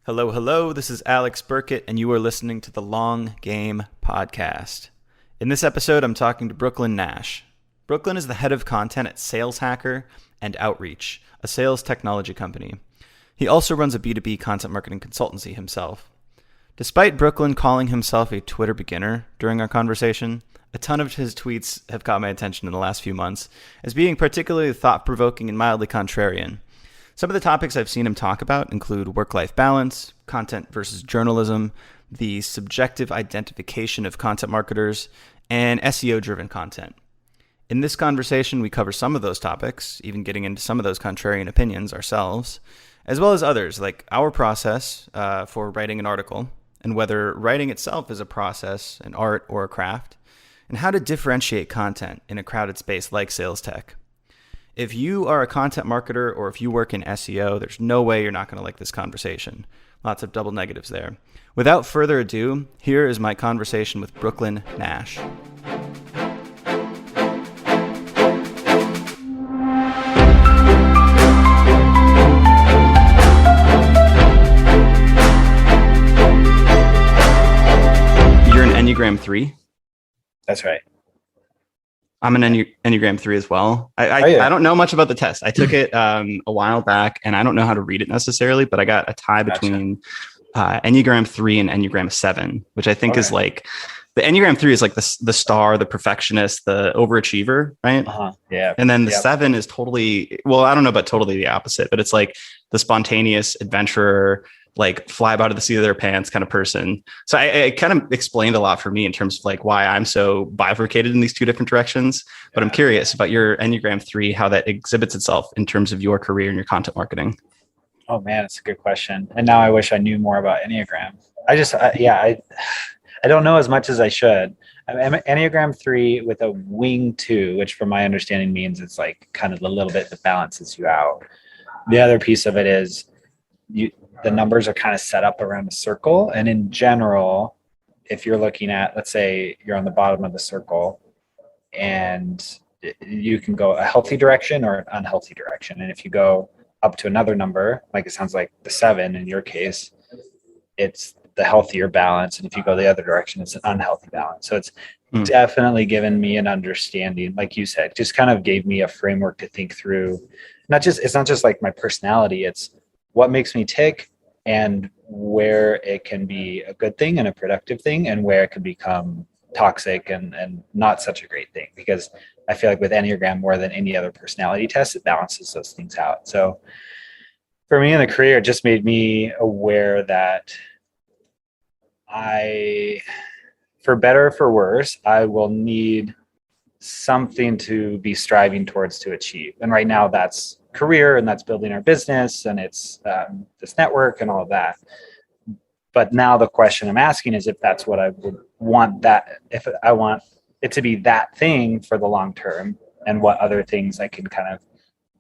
Hello, hello. This is Alex Burkett, and you are listening to the Long Game Podcast. In this episode, I'm talking to Brooklin Nash. Brooklin is the head of content at Sales Hacker and Outreach, a sales technology company. He also runs a B2B content marketing consultancy himself. Despite Brooklin calling himself a Twitter beginner during our conversation, a ton of his tweets have caught my attention in the last few months as being particularly thought-provoking and mildly contrarian. Some of the topics I've seen him talk about include work-life balance, content versus journalism, the subjective identification of content marketers, and SEO-driven content. In this conversation, we cover some of those topics, even getting into some of those contrarian opinions ourselves, as well as others, like our process for writing an article, and whether writing itself is a process, an art, or a craft, and how to differentiate content in a crowded space like sales tech. If you are a content marketer or if you work in SEO, there's no way you're not going to like this conversation. Lots of double negatives there. Without further ado, here is my conversation with Brooklin Nash. You're an Enneagram 3? That's right. I'm an Enneagram 3 as well. I don't know much about the test. I took it a while back, and I don't know how to read it necessarily, but I got a tie between Enneagram 3 and Enneagram 7, which I think is like, the Enneagram 3 is like the star, the perfectionist, the overachiever, right? Yeah. And then the 7 is totally, well, I don't know about totally the opposite, but it's like the spontaneous adventurer, like fly out of the seat of their pants kind of person. So I kind of explained a lot for me in terms of like why I'm so bifurcated in these two different directions. But I'm curious about your Enneagram 3, how that exhibits itself in terms of your career and your content marketing. Oh man, it's a good question. And now I wish I knew more about Enneagram. I don't know as much as I should. I'm Enneagram 3 with a wing 2, which from my understanding means it's like kind of a little bit that balances you out. The other piece of it is the numbers are kind of set up around a circle. And in general, if you're looking at, let's say you're on the bottom of the circle and you can go a healthy direction or an unhealthy direction. And if you go up to another number, like it sounds like the 7 in your case, it's the healthier balance. And if you go the other direction, it's an unhealthy balance. So it's definitely given me an understanding, like you said, just kind of gave me a framework to think through. It's not just like my personality, it's what makes me tick and where it can be a good thing and a productive thing and where it can become toxic and not such a great thing. Because I feel like with Enneagram, more than any other personality test, it balances those things out. So for me in the career, it just made me aware that for better or for worse, I will need something to be striving towards to achieve. And right now that's career, and that's building our business, and it's this network and all of that. But now the question I'm asking is if that's what I would want, that if I want it to be that thing for the long term, and what other things I can kind of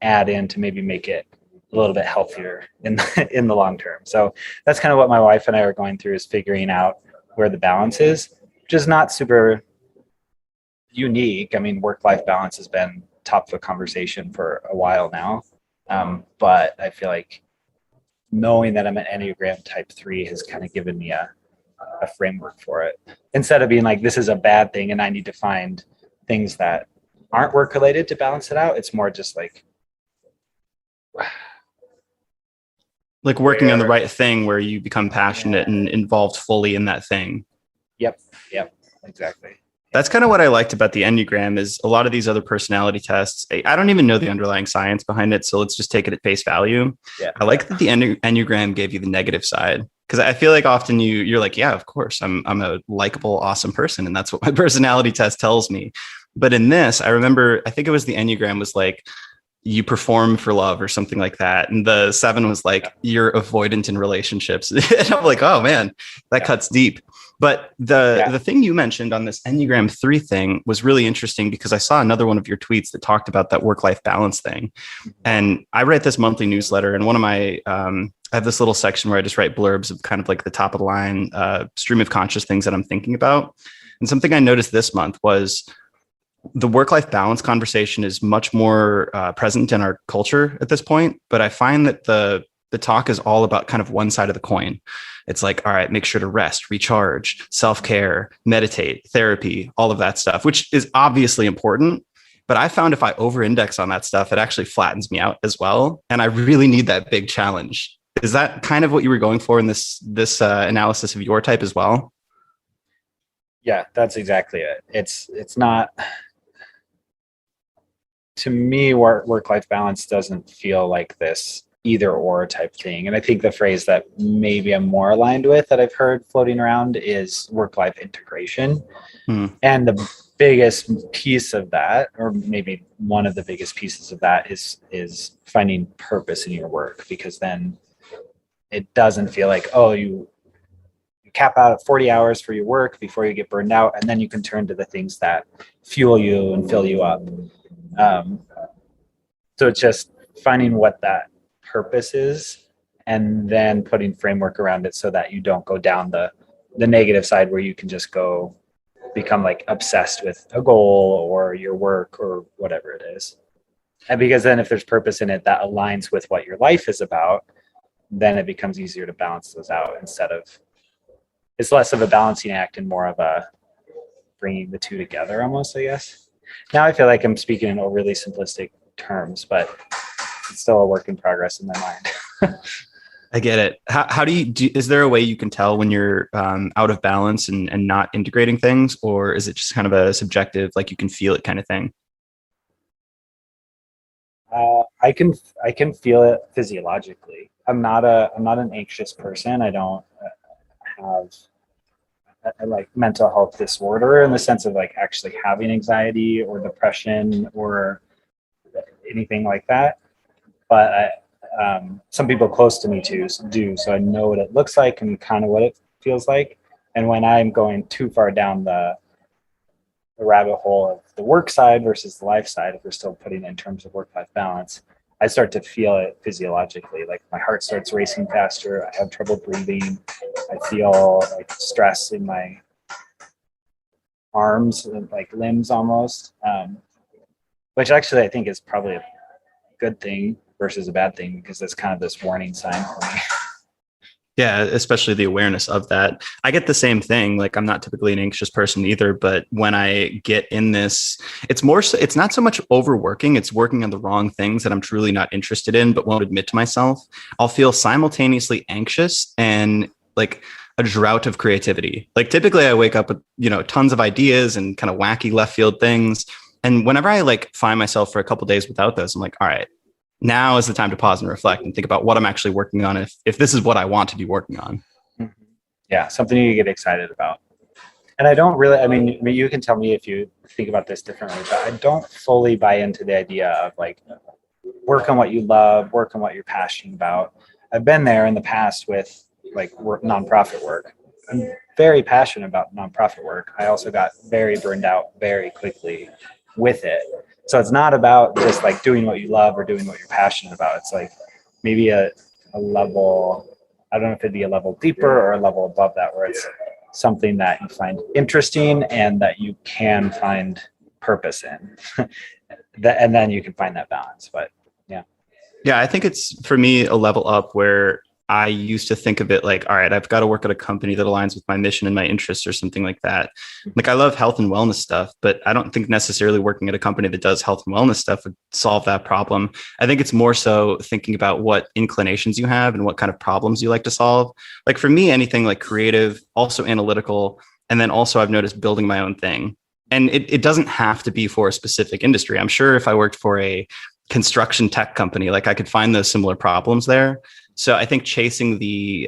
add in to maybe make it a little bit healthier in the long term. So that's kind of what my wife and I are going through, is figuring out where the balance is, which is not super unique. I mean, work-life balance has been top of the conversation for a while now. But I feel like knowing that I'm an Enneagram type 3 has kind of given me a framework for it. Instead of being like, this is a bad thing and I need to find things that aren't work related to balance it out. It's more just like working on the right thing where you become passionate and involved fully in that thing. Yep, exactly. That's kind of what I liked about the Enneagram, is a lot of these other personality tests, I don't even know the underlying science behind it, so let's just take it at face value. Yeah. I like that the Enneagram gave you the negative side, because I feel like often you're like, yeah, of course, I'm a likable, awesome person, and that's what my personality test tells me. But in this, I remember, I think it was the Enneagram was like, you perform for love or something like that. And the 7 was like, you're avoidant in relationships. And I'm like, oh man, that cuts deep. But the thing you mentioned on this Enneagram 3 thing was really interesting, because I saw another one of your tweets that talked about that work-life balance thing. And I write this monthly newsletter, and one of my, I have this little section where I just write blurbs of kind of like the top of the line stream of conscious things that I'm thinking about. And something I noticed this month was the work-life balance conversation is much more present in our culture at this point. But I find that the the talk is all about kind of one side of the coin. It's like, all right, make sure to rest, recharge, self-care, meditate, therapy, all of that stuff, which is obviously important. But I found if I over-index on that stuff, it actually flattens me out as well. And I really need that big challenge. Is that kind of what you were going for in this analysis of your type as well? Yeah, that's exactly it. It's not, to me, work-life balance doesn't feel like this either or type thing. And I think the phrase that maybe I'm more aligned with that I've heard floating around is work-life integration. And the biggest piece of that, or maybe one of the biggest pieces of that, is finding purpose in your work, because then it doesn't feel like, oh, you cap out at 40 hours for your work before you get burned out, and then you can turn to the things that fuel you and fill you up. So it's just finding what that purpose is, and then putting framework around it so that you don't go down the negative side where you can just go become like obsessed with a goal or your work or whatever it is. And because then if there's purpose in it that aligns with what your life is about, then it becomes easier to balance those out, instead of, it's less of a balancing act and more of a bringing the two together almost, I guess. Now I feel like I'm speaking in overly simplistic terms, but it's still a work in progress in my mind. I get it. How do you is there a way you can tell when you're out of balance and not integrating things, or is it just kind of a subjective, like you can feel it kind of thing? I can feel it physiologically. I'm not an anxious person. I don't have a like mental health disorder in the sense of like actually having anxiety or depression or anything like that. But some people close to me do, so I know what it looks like and kind of what it feels like. And when I'm going too far down the rabbit hole of the work side versus the life side, if we're still putting it in terms of work-life balance, I start to feel it physiologically. Like my heart starts racing faster. I have trouble breathing. I feel like stress in my arms and like limbs almost, which actually I think is probably a good thing versus a bad thing, because that's kind of this warning sign for me. Yeah, especially the awareness of that. I get the same thing. Like I'm not typically an anxious person either, but when I get in this, it's more so, it's not so much overworking, it's working on the wrong things that I'm truly not interested in, but won't admit to myself. I'll feel simultaneously anxious and like a drought of creativity. Like typically I wake up with, tons of ideas and kind of wacky left field things. And whenever I like find myself for a couple of days without those, I'm like, all right, now is the time to pause and reflect and think about what I'm actually working on, if this is what I want to be working on. Yeah, something you get excited about. And I don't really, I mean, you can tell me if you think about this differently, but I don't fully buy into the idea of like work on what you love, work on what you're passionate about. I've been there in the past with like nonprofit work. I'm very passionate about nonprofit work. I also got very burned out very quickly with it. So it's not about just like doing what you love or doing what you're passionate about. It's like maybe a level, I don't know if it'd be a level deeper or a level above that, where it's something that you find interesting and that you can find purpose in. And then you can find that balance. But yeah. Yeah, I think it's for me a level up where I used to think of it like, all right, I've got to work at a company that aligns with my mission and my interests or something like that. Like I love health and wellness stuff, but I don't think necessarily working at a company that does health and wellness stuff would solve that problem. I think it's more so thinking about what inclinations you have and what kind of problems you like to solve. Like for me, anything like creative, also analytical, and then also I've noticed building my own thing. And it doesn't have to be for a specific industry. I'm sure if I worked for a construction tech company, like I could find those similar problems there. So I think chasing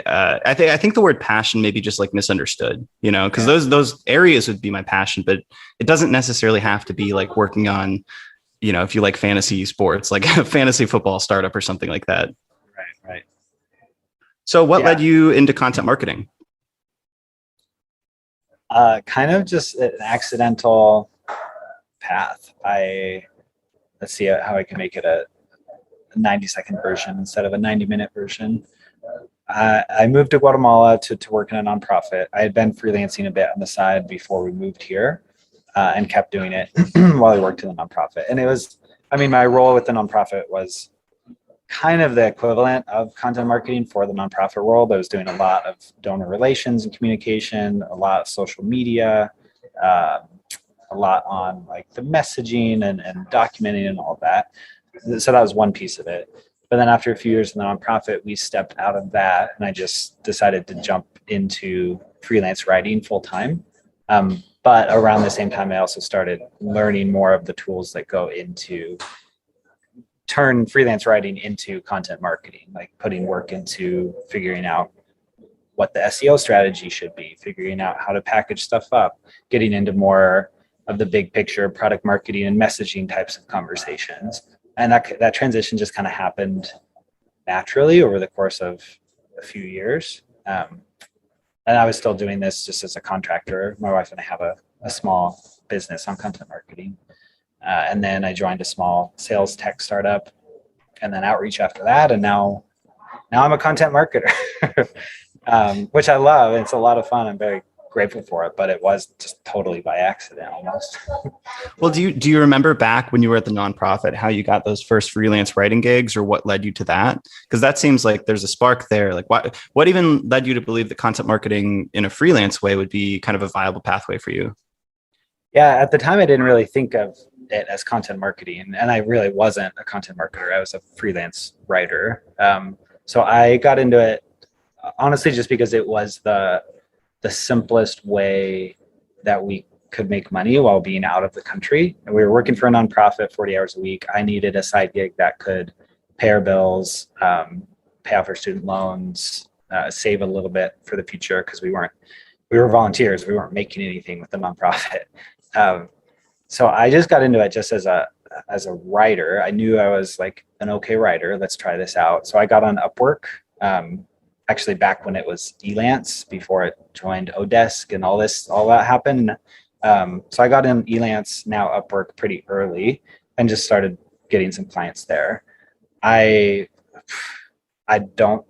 I think the word passion may be just like misunderstood, because those areas would be my passion, but it doesn't necessarily have to be like working on, if you like fantasy sports, like a fantasy football startup or something like that. Right. So what led you into content marketing? Kind of just an accidental path. Let's see how I can make it a 90-second version instead of a 90-minute version. I moved to Guatemala to work in a nonprofit. I had been freelancing a bit on the side before we moved here, and kept doing it while I worked in the nonprofit. And it was, my role with the nonprofit was kind of the equivalent of content marketing for the nonprofit world. I was doing a lot of donor relations and communication, a lot of social media, uh, a lot on like the messaging and documenting and all that. So that was one piece of it. But then after a few years in the nonprofit, we stepped out of that, and I just decided to jump into freelance writing full time. But around the same time, I also started learning more of the tools that go into turn freelance writing into content marketing, like putting work into figuring out what the SEO strategy should be, figuring out how to package stuff up, getting into more of the big picture product marketing and messaging types of conversations. And that transition just kind of happened naturally over the course of a few years. And I was still doing this just as a contractor. My wife and I have a small business on content marketing. And then I joined a small sales tech startup, and then outreach after that. And now I'm a content marketer, which I love. It's a lot of fun. I'm very grateful for it, but it was just totally by accident almost. Well, do you remember back when you were at the nonprofit, how you got those first freelance writing gigs, or what led you to that? Because that seems like there's a spark there. Like what even led you to believe that content marketing in a freelance way would be kind of a viable pathway for you? Yeah, at the time I didn't really think of it as content marketing, and I really wasn't a content marketer. I was a freelance writer. So I got into it honestly just because it was the simplest way that we could make money while being out of the country. And we were working for a nonprofit 40 hours a week. I needed a side gig that could pay our bills, pay off our student loans, save a little bit for the future, because we were volunteers. We weren't making anything with the nonprofit. So I just got into it just as a writer. I knew I was like an okay writer. Let's try this out. So I got on Upwork, actually back when it was Elance, before it joined Odesk and all that happened. So I got in Elance, now Upwork, pretty early, and just started getting some clients there. I don't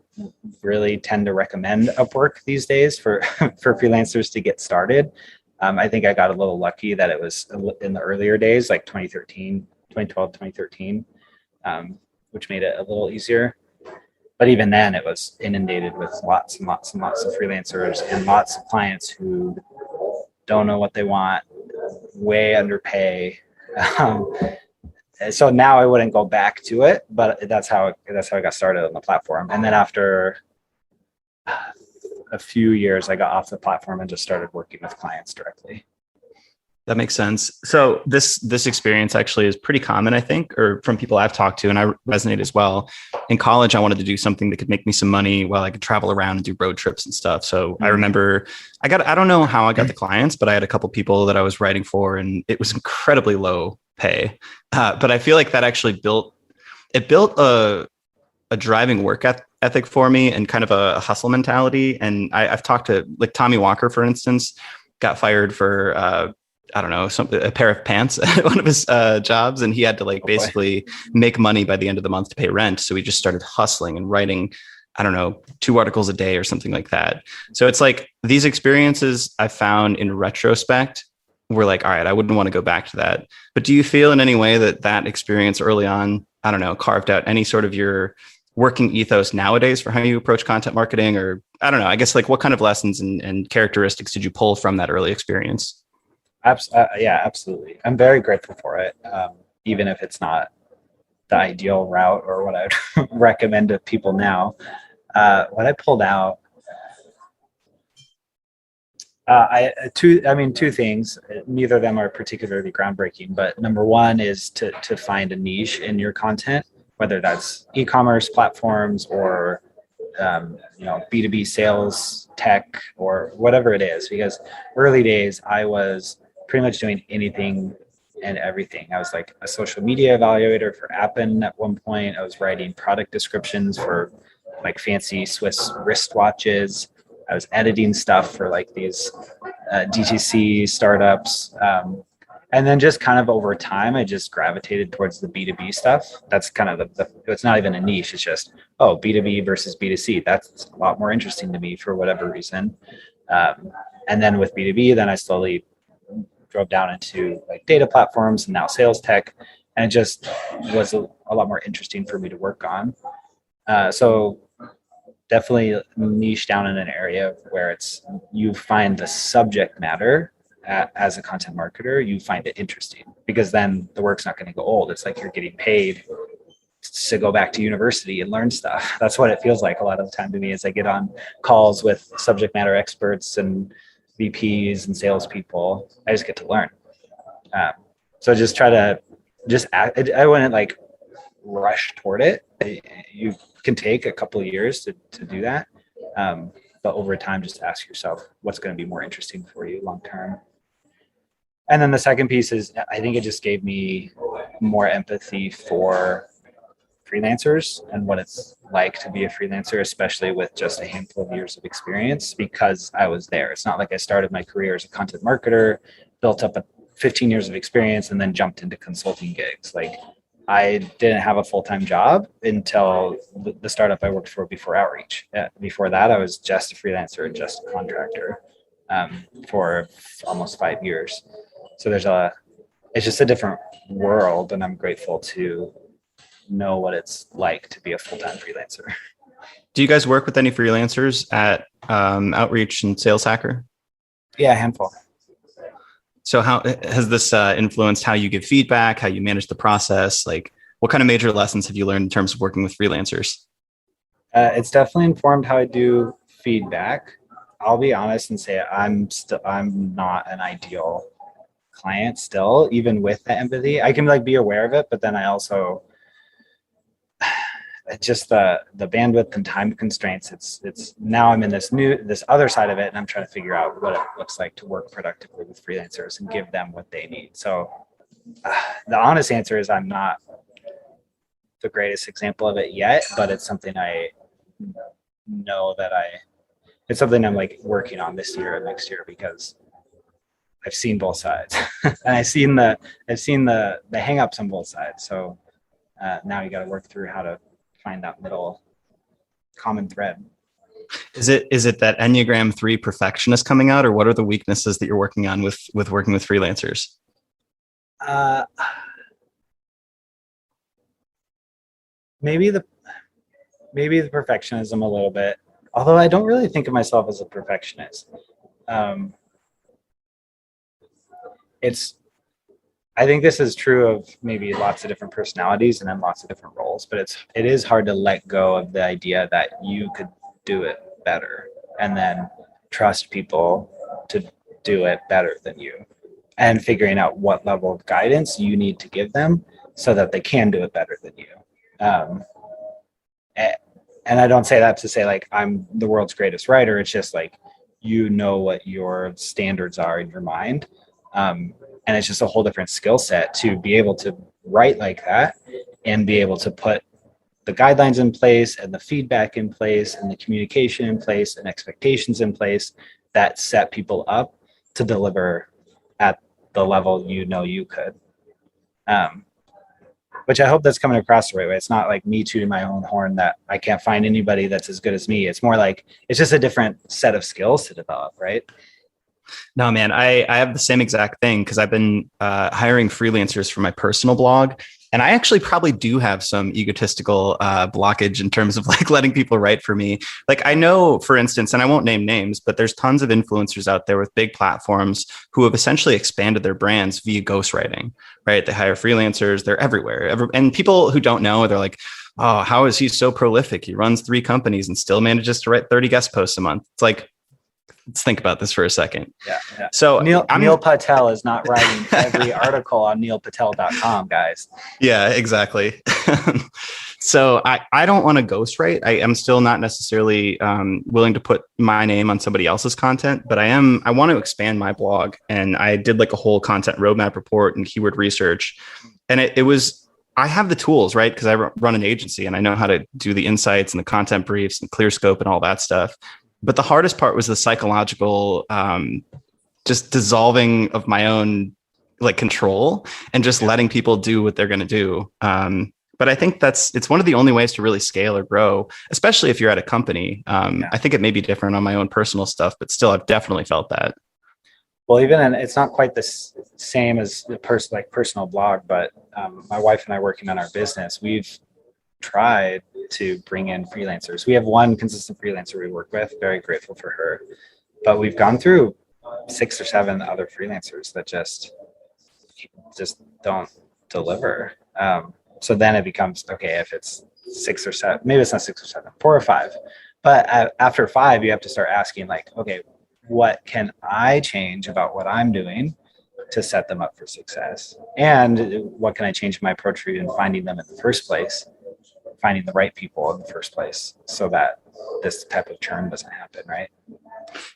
really tend to recommend Upwork these days for freelancers to get started. I think I got a little lucky that it was in the earlier days, like 2012, 2013, which made it a little easier. But even then, it was inundated with lots and lots and lots of freelancers and lots of clients who don't know what they want, way underpay. So now I wouldn't go back to it, but that's how I got started on the platform. And then after a few years, I got off the platform and just started working with clients directly. That makes sense. So this experience actually is pretty common, I think, or from people I've talked to, and I resonate as well. In college, I wanted to do something that could make me some money while I could travel around and do road trips and stuff. So I remember I don't know how I got the clients, but I had a couple people that I was writing for, and it was incredibly low pay. But I feel like that actually built a driving work ethic for me, and kind of a hustle mentality. And I've talked to, like, Tommy Walker, for instance, got fired for, I don't know, a pair of pants at one of his jobs. And he had to basically make money by the end of the month to pay rent. So we just started hustling and writing, I don't know, 2 articles a day or something like that. So it's like these experiences I found in retrospect were like, all right, I wouldn't want to go back to that. But do you feel in any way that experience early on, I don't know, carved out any sort of your working ethos nowadays for how you approach content marketing? Or I don't know, I guess, like, what kind of lessons and characteristics did you pull from that early experience? Yeah, absolutely. I'm very grateful for it, even if it's not the ideal route or what I'd recommend to people now. What I pulled out, two things. Neither of them are particularly groundbreaking, but number one is to find a niche in your content, whether that's e-commerce platforms or B2B sales tech or whatever it is. Because early days, I was pretty much doing anything and everything. I was like a social media evaluator for Appen at one point. I was writing product descriptions for like fancy Swiss wristwatches. I was editing stuff for like these DTC startups. And then just kind of over time, I just gravitated towards the B2B stuff. That's kind of it's not even a niche. It's just, B2B versus B2C. That's a lot more interesting to me for whatever reason. And then with B2B, then I slowly drove down into like data platforms and now sales tech. And it just was a a lot more interesting for me to work on. So definitely niche down in an area where you find the subject matter as a content marketer, you find it interesting, because then the work's not going to go old. It's like you're getting paid to go back to university and learn stuff. That's what it feels like a lot of the time to me, as I get on calls with subject matter experts and VPs and salespeople. I just get to learn. So just try to I wouldn't like rush toward it. You can take a couple of years to do that. But over time, just ask yourself what's going to be more interesting for you long term. And then the second piece is, I think it just gave me more empathy for freelancers and what it's like to be a freelancer, especially with just a handful of years of experience, because I was there. It's not like I started my career as a content marketer, built up 15 years of experience, and then jumped into consulting gigs. Like, I didn't have a full-time job until the startup I worked for before Outreach. Before that, I was just a freelancer and just a contractor for almost 5 years. So it's just a different world, and I'm grateful to know what it's like to be a full-time freelancer. Do you guys work with any freelancers at Outreach and Sales Hacker? Yeah, a handful. So how has this influenced how you give feedback, how you manage the process? Like, what kind of major lessons have you learned in terms of working with freelancers? It's definitely informed how I do feedback. I'll be honest and say I'm not an ideal client still, even with the empathy. I can like be aware of it, but then I also just the bandwidth and time constraints. It's now I'm in this other side of it, and I'm trying to figure out what it looks like to work productively with freelancers and give them what they need. So the honest answer is I'm not the greatest example of it yet, but it's something I know that it's something I'm like working on this year and next year, because I've seen both sides and I've seen the hang-ups on both sides. So now you got to work through how to find that middle common thread. Is it that Enneagram 3 perfectionist coming out, or what are the weaknesses that you're working on with working with freelancers? Maybe the perfectionism a little bit, although I don't really think of myself as a perfectionist. I think this is true of maybe lots of different personalities and then lots of different roles, but it is hard to let go of the idea that you could do it better, and then trust people to do it better than you, and figuring out what level of guidance you need to give them so that they can do it better than you. And I don't say that to say like I'm the world's greatest writer. It's just like, you know what your standards are in your mind. And it's just a whole different skill set to be able to write like that and be able to put the guidelines in place and the feedback in place and the communication in place and expectations in place that set people up to deliver at the level you could. Which I hope that's coming across the right way. It's not like me tooting my own horn that I can't find anybody that's as good as me. It's more like it's just a different set of skills to develop, right? No, man, I have the same exact thing, because I've been hiring freelancers for my personal blog. And I actually probably do have some egotistical blockage in terms of like letting people write for me. Like, I know, for instance, and I won't name names, but there's tons of influencers out there with big platforms who have essentially expanded their brands via ghostwriting, right? They hire freelancers, they're everywhere. And people who don't know, they're like, oh, how is he so prolific? He runs 3 companies and still manages to write 30 guest posts a month. It's like, let's think about this for a second. Yeah. So Neil Patel is not writing every article on neilpatel.com, guys. Yeah, exactly. So I don't want to ghostwrite. I am still not necessarily willing to put my name on somebody else's content, but I want to expand my blog. And I did like a whole content roadmap report and keyword research. And I have the tools, right? Because I run an agency and I know how to do the insights and the content briefs and clear scope and all that stuff. But the hardest part was the psychological, just dissolving of my own like control and just letting people do what they're going to do. But I think it's one of the only ways to really scale or grow, especially if you're at a company. I think it may be different on my own personal stuff, but still, I've definitely felt that. Well, even and it's not quite the same as the personal blog, but my wife and I working on our business, we've tried to bring in freelancers. We have one consistent freelancer we work with, very grateful for her, but we've gone through 6 or 7 other freelancers that just don't deliver. So then it becomes, okay, if it's 6 or 7, maybe it's not 6 or 7, 4 or 5, but after 5 you have to start asking, like, okay, what can I change about what I'm doing to set them up for success, and what can I change in my approach for even finding them in the first place, finding the right people in the first place, so that this type of churn doesn't happen, right?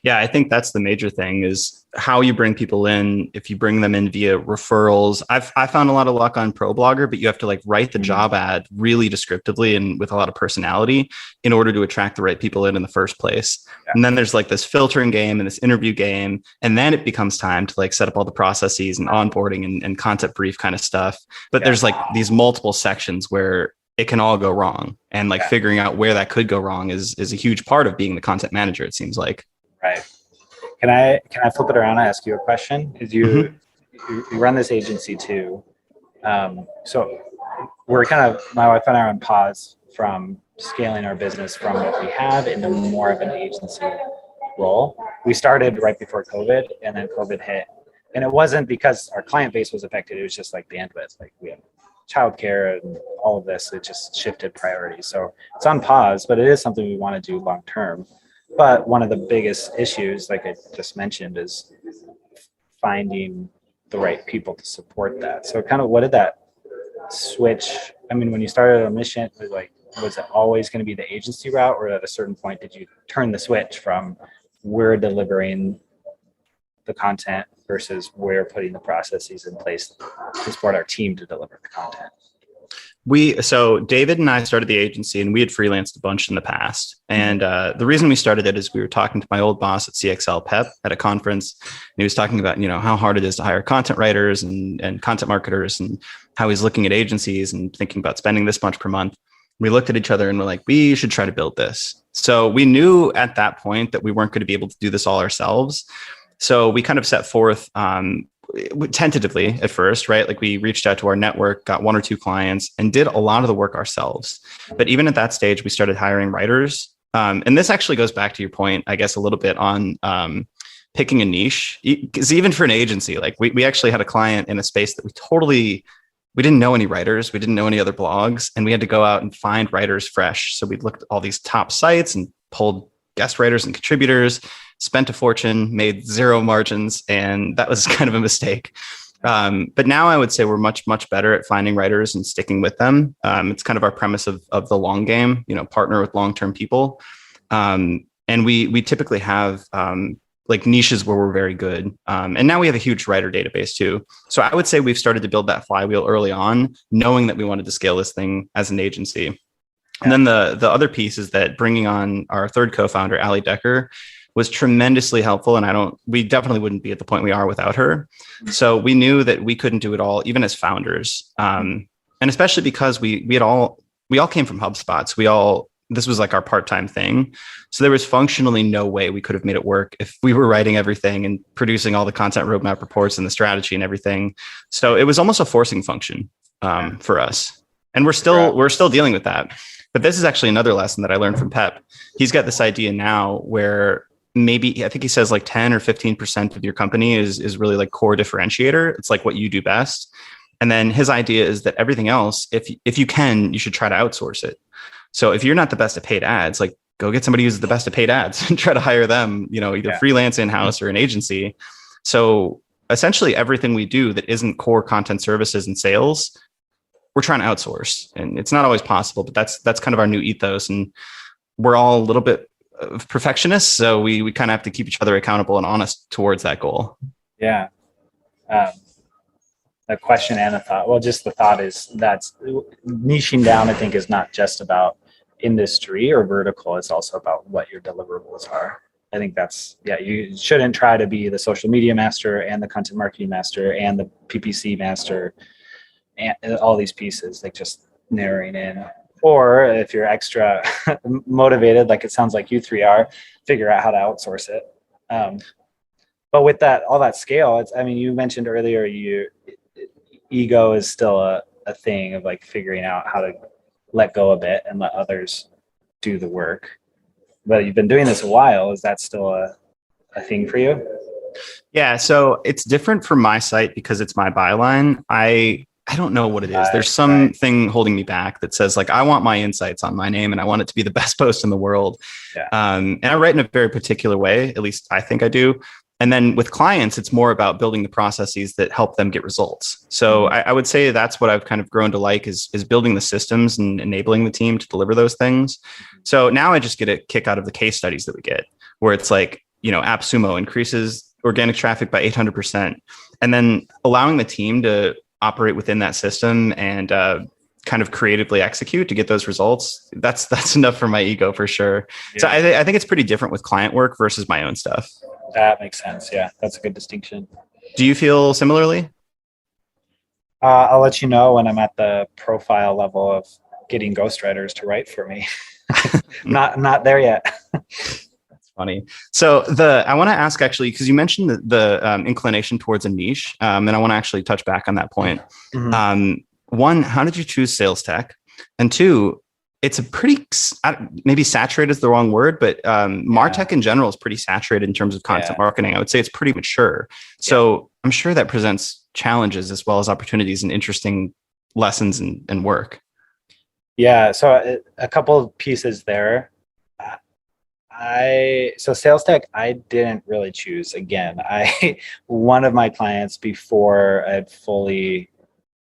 Yeah, I think that's the major thing, is how you bring people in. If you bring them in via referrals, I found a lot of luck on ProBlogger, but you have to like write the job ad really descriptively and with a lot of personality in order to attract the right people in the first place. Yeah. And then there's like this filtering game and this interview game. And then it becomes time to like set up all the processes and onboarding and content brief kind of stuff. But there's like these multiple sections where it can all go wrong. And like figuring out where that could go wrong is a huge part of being the content manager, it seems like. Right. Can I flip it around and ask you a question? Because you run this agency too. So we're my wife and I are on pause from scaling our business from what we have into more of an agency role. We started right before COVID, and then COVID hit. And it wasn't because our client base was affected. It was just like bandwidth. Like we have childcare and all of this. It just shifted priorities. So it's on pause, but it is something we want to do long term. But one of the biggest issues, like I just mentioned, is finding the right people to support that. So kind of what did that switch? I mean, when you started Omniscient, was it always going to be the agency route, or at a certain point did you turn the switch from we're delivering the content versus we're putting the processes in place to support our team to deliver the content? So David and I started the agency, and we had freelanced a bunch in the past. And the reason we started it is we were talking to my old boss at CXL Pep at a conference. And he was talking about, how hard it is to hire content writers and content marketers, and how he's looking at agencies and thinking about spending this much per month. We looked at each other and we're like, we should try to build this. So we knew at that point that we weren't going to be able to do this all ourselves. So we kind of set forth tentatively at first, right? Like we reached out to our network, got 1 or 2 clients, and did a lot of the work ourselves. But even at that stage, we started hiring writers. And this actually goes back to your point, I guess, a little bit on picking a niche. Because even for an agency, like we actually had a client in a space that we didn't know any writers. We didn't know any other blogs. And we had to go out and find writers fresh. So we looked at all these top sites and pulled guest writers and contributors, spent a fortune, made 0 margins, and that was kind of a mistake. But now I would say we're much, much better at finding writers and sticking with them. It's kind of our premise of the long game, partner with long-term people. And we typically have like niches where we're very good. And now we have a huge writer database too. So I would say we've started to build that flywheel early on, knowing that we wanted to scale this thing as an agency. And then the other piece is that bringing on our third co-founder, Ali Decker, was tremendously helpful. And we definitely wouldn't be at the point we are without her. So we knew that we couldn't do it all, even as founders. And especially because we all came from HubSpots. This was like our part-time thing. So there was functionally no way we could have made it work if we were writing everything and producing all the content roadmap reports and the strategy and everything. So it was almost a forcing function for us. And we're still dealing with that. But this is actually another lesson that I learned from Pep. He's got this idea now where maybe, I think he says like 10 or 15% of your company is really like core differentiator. It's like what you do best. And then his idea is that everything else, if you can, you should try to outsource it. So if you're not the best at paid ads, like go get somebody who's the best at paid ads and try to hire them, either freelance in-house or an agency. So essentially everything we do that isn't core content services and sales, we're trying to outsource. And it's not always possible, but that's kind of our new ethos. And we're all a little bit of perfectionists. So we kind of have to keep each other accountable and honest towards that goal. Yeah. A question and a thought. Well, just the thought is that's niching down, I think, is not just about industry or vertical. It's also about what your deliverables are. I think you shouldn't try to be the social media master and the content marketing master and the PPC master and all these pieces, like just narrowing in. Or if you're extra motivated, like it sounds like you 3 are, figure out how to outsource it. but with that, all that scale, it's, I mean, you mentioned earlier, ego is still a thing of like figuring out how to let go a bit and let others do the work. But you've been doing this a while. Is that still a thing for you? Yeah, so it's different for my site because it's my byline. I don't know what it is. There's something holding me back that says like I want my insights on my name and I want it to be the best post in the world. Yeah. And I write in a very particular way, at least I think I do. And then with clients, it's more about building the processes that help them get results. So I would say that's what I've kind of grown to like is building the systems and enabling the team to deliver those things. So now I just get a kick out of the case studies that we get, where it's like, AppSumo increases organic traffic by 800%. And then allowing the team to operate within that system and kind of creatively execute to get those results. That's enough for my ego for sure. Yeah. So I think it's pretty different with client work versus my own stuff. That makes sense. Yeah, that's a good distinction. Do you feel similarly? I'll let you know when I'm at the profile level of getting ghostwriters to write for me. Not there yet. That's funny. So I want to ask actually, because you mentioned the inclination towards a niche, and I want to actually touch back on that point. Mm-hmm. One, how did you choose sales tech? And two, it's a pretty, maybe saturated is the wrong word, but MarTech in general is pretty saturated in terms of content marketing. I would say it's pretty mature. So I'm sure that presents challenges as well as opportunities and interesting lessons and work. Yeah. So a couple of pieces there. So sales tech, I didn't really choose. Again, one of my clients before I had fully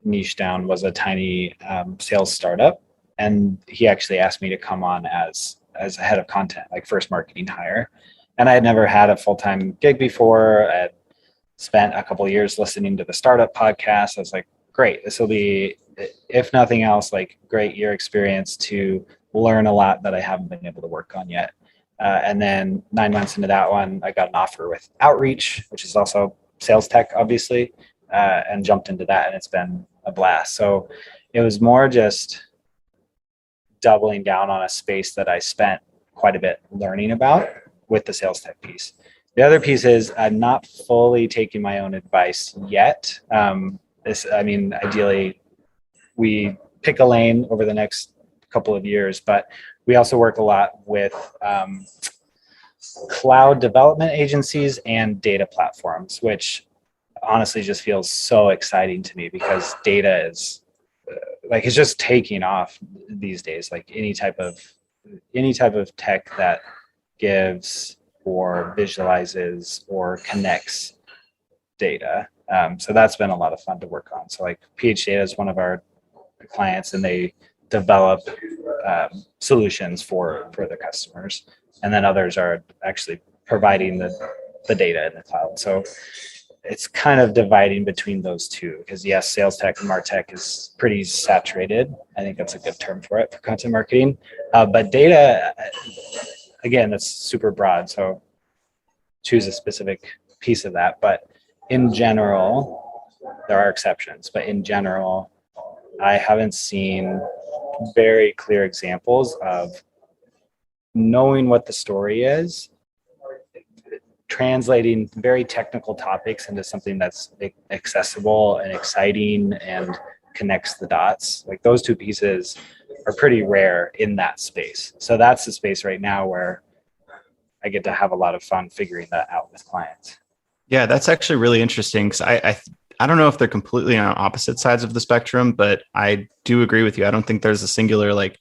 niche down was a tiny sales startup. And he actually asked me to come on as a head of content, like first marketing hire. And I had never had a full-time gig before. I had spent a couple of years listening to the startup podcast. I was like, great, this will be, if nothing else, like great year experience to learn a lot that I haven't been able to work on yet. And then 9 months into that one, I got an offer with Outreach, which is also sales tech, obviously, and jumped into that. And it's been a blast. So it was more just doubling down on a space that I spent quite a bit learning about with the sales tech piece. The other piece is I'm not fully taking my own advice yet. Ideally, we pick a lane over the next couple of years, but we also work a lot with cloud development agencies and data platforms, which honestly just feels so exciting to me because data is it's just taking off these days. Like any type of tech that gives or visualizes or connects data. So that's been a lot of fun to work on. So like PH Data is one of our clients, and they develop solutions for the customers, and then others are actually providing the data in the cloud. So it's kind of dividing between those two because yes, sales tech and MarTech is pretty saturated. I think that's a good term for it for content marketing. But data, again, that's super broad. So choose a specific piece of that. But in general, there are exceptions. But in general, I haven't seen very clear examples of knowing what the story is, translating very technical topics into something that's accessible and exciting and connects the dots. Like those two pieces are pretty rare in that space. So that's the space right now where I get to have a lot of fun figuring that out with clients. Yeah, that's actually really interesting because I don't know if they're completely on opposite sides of the spectrum, but I do agree with you. I don't think there's a singular like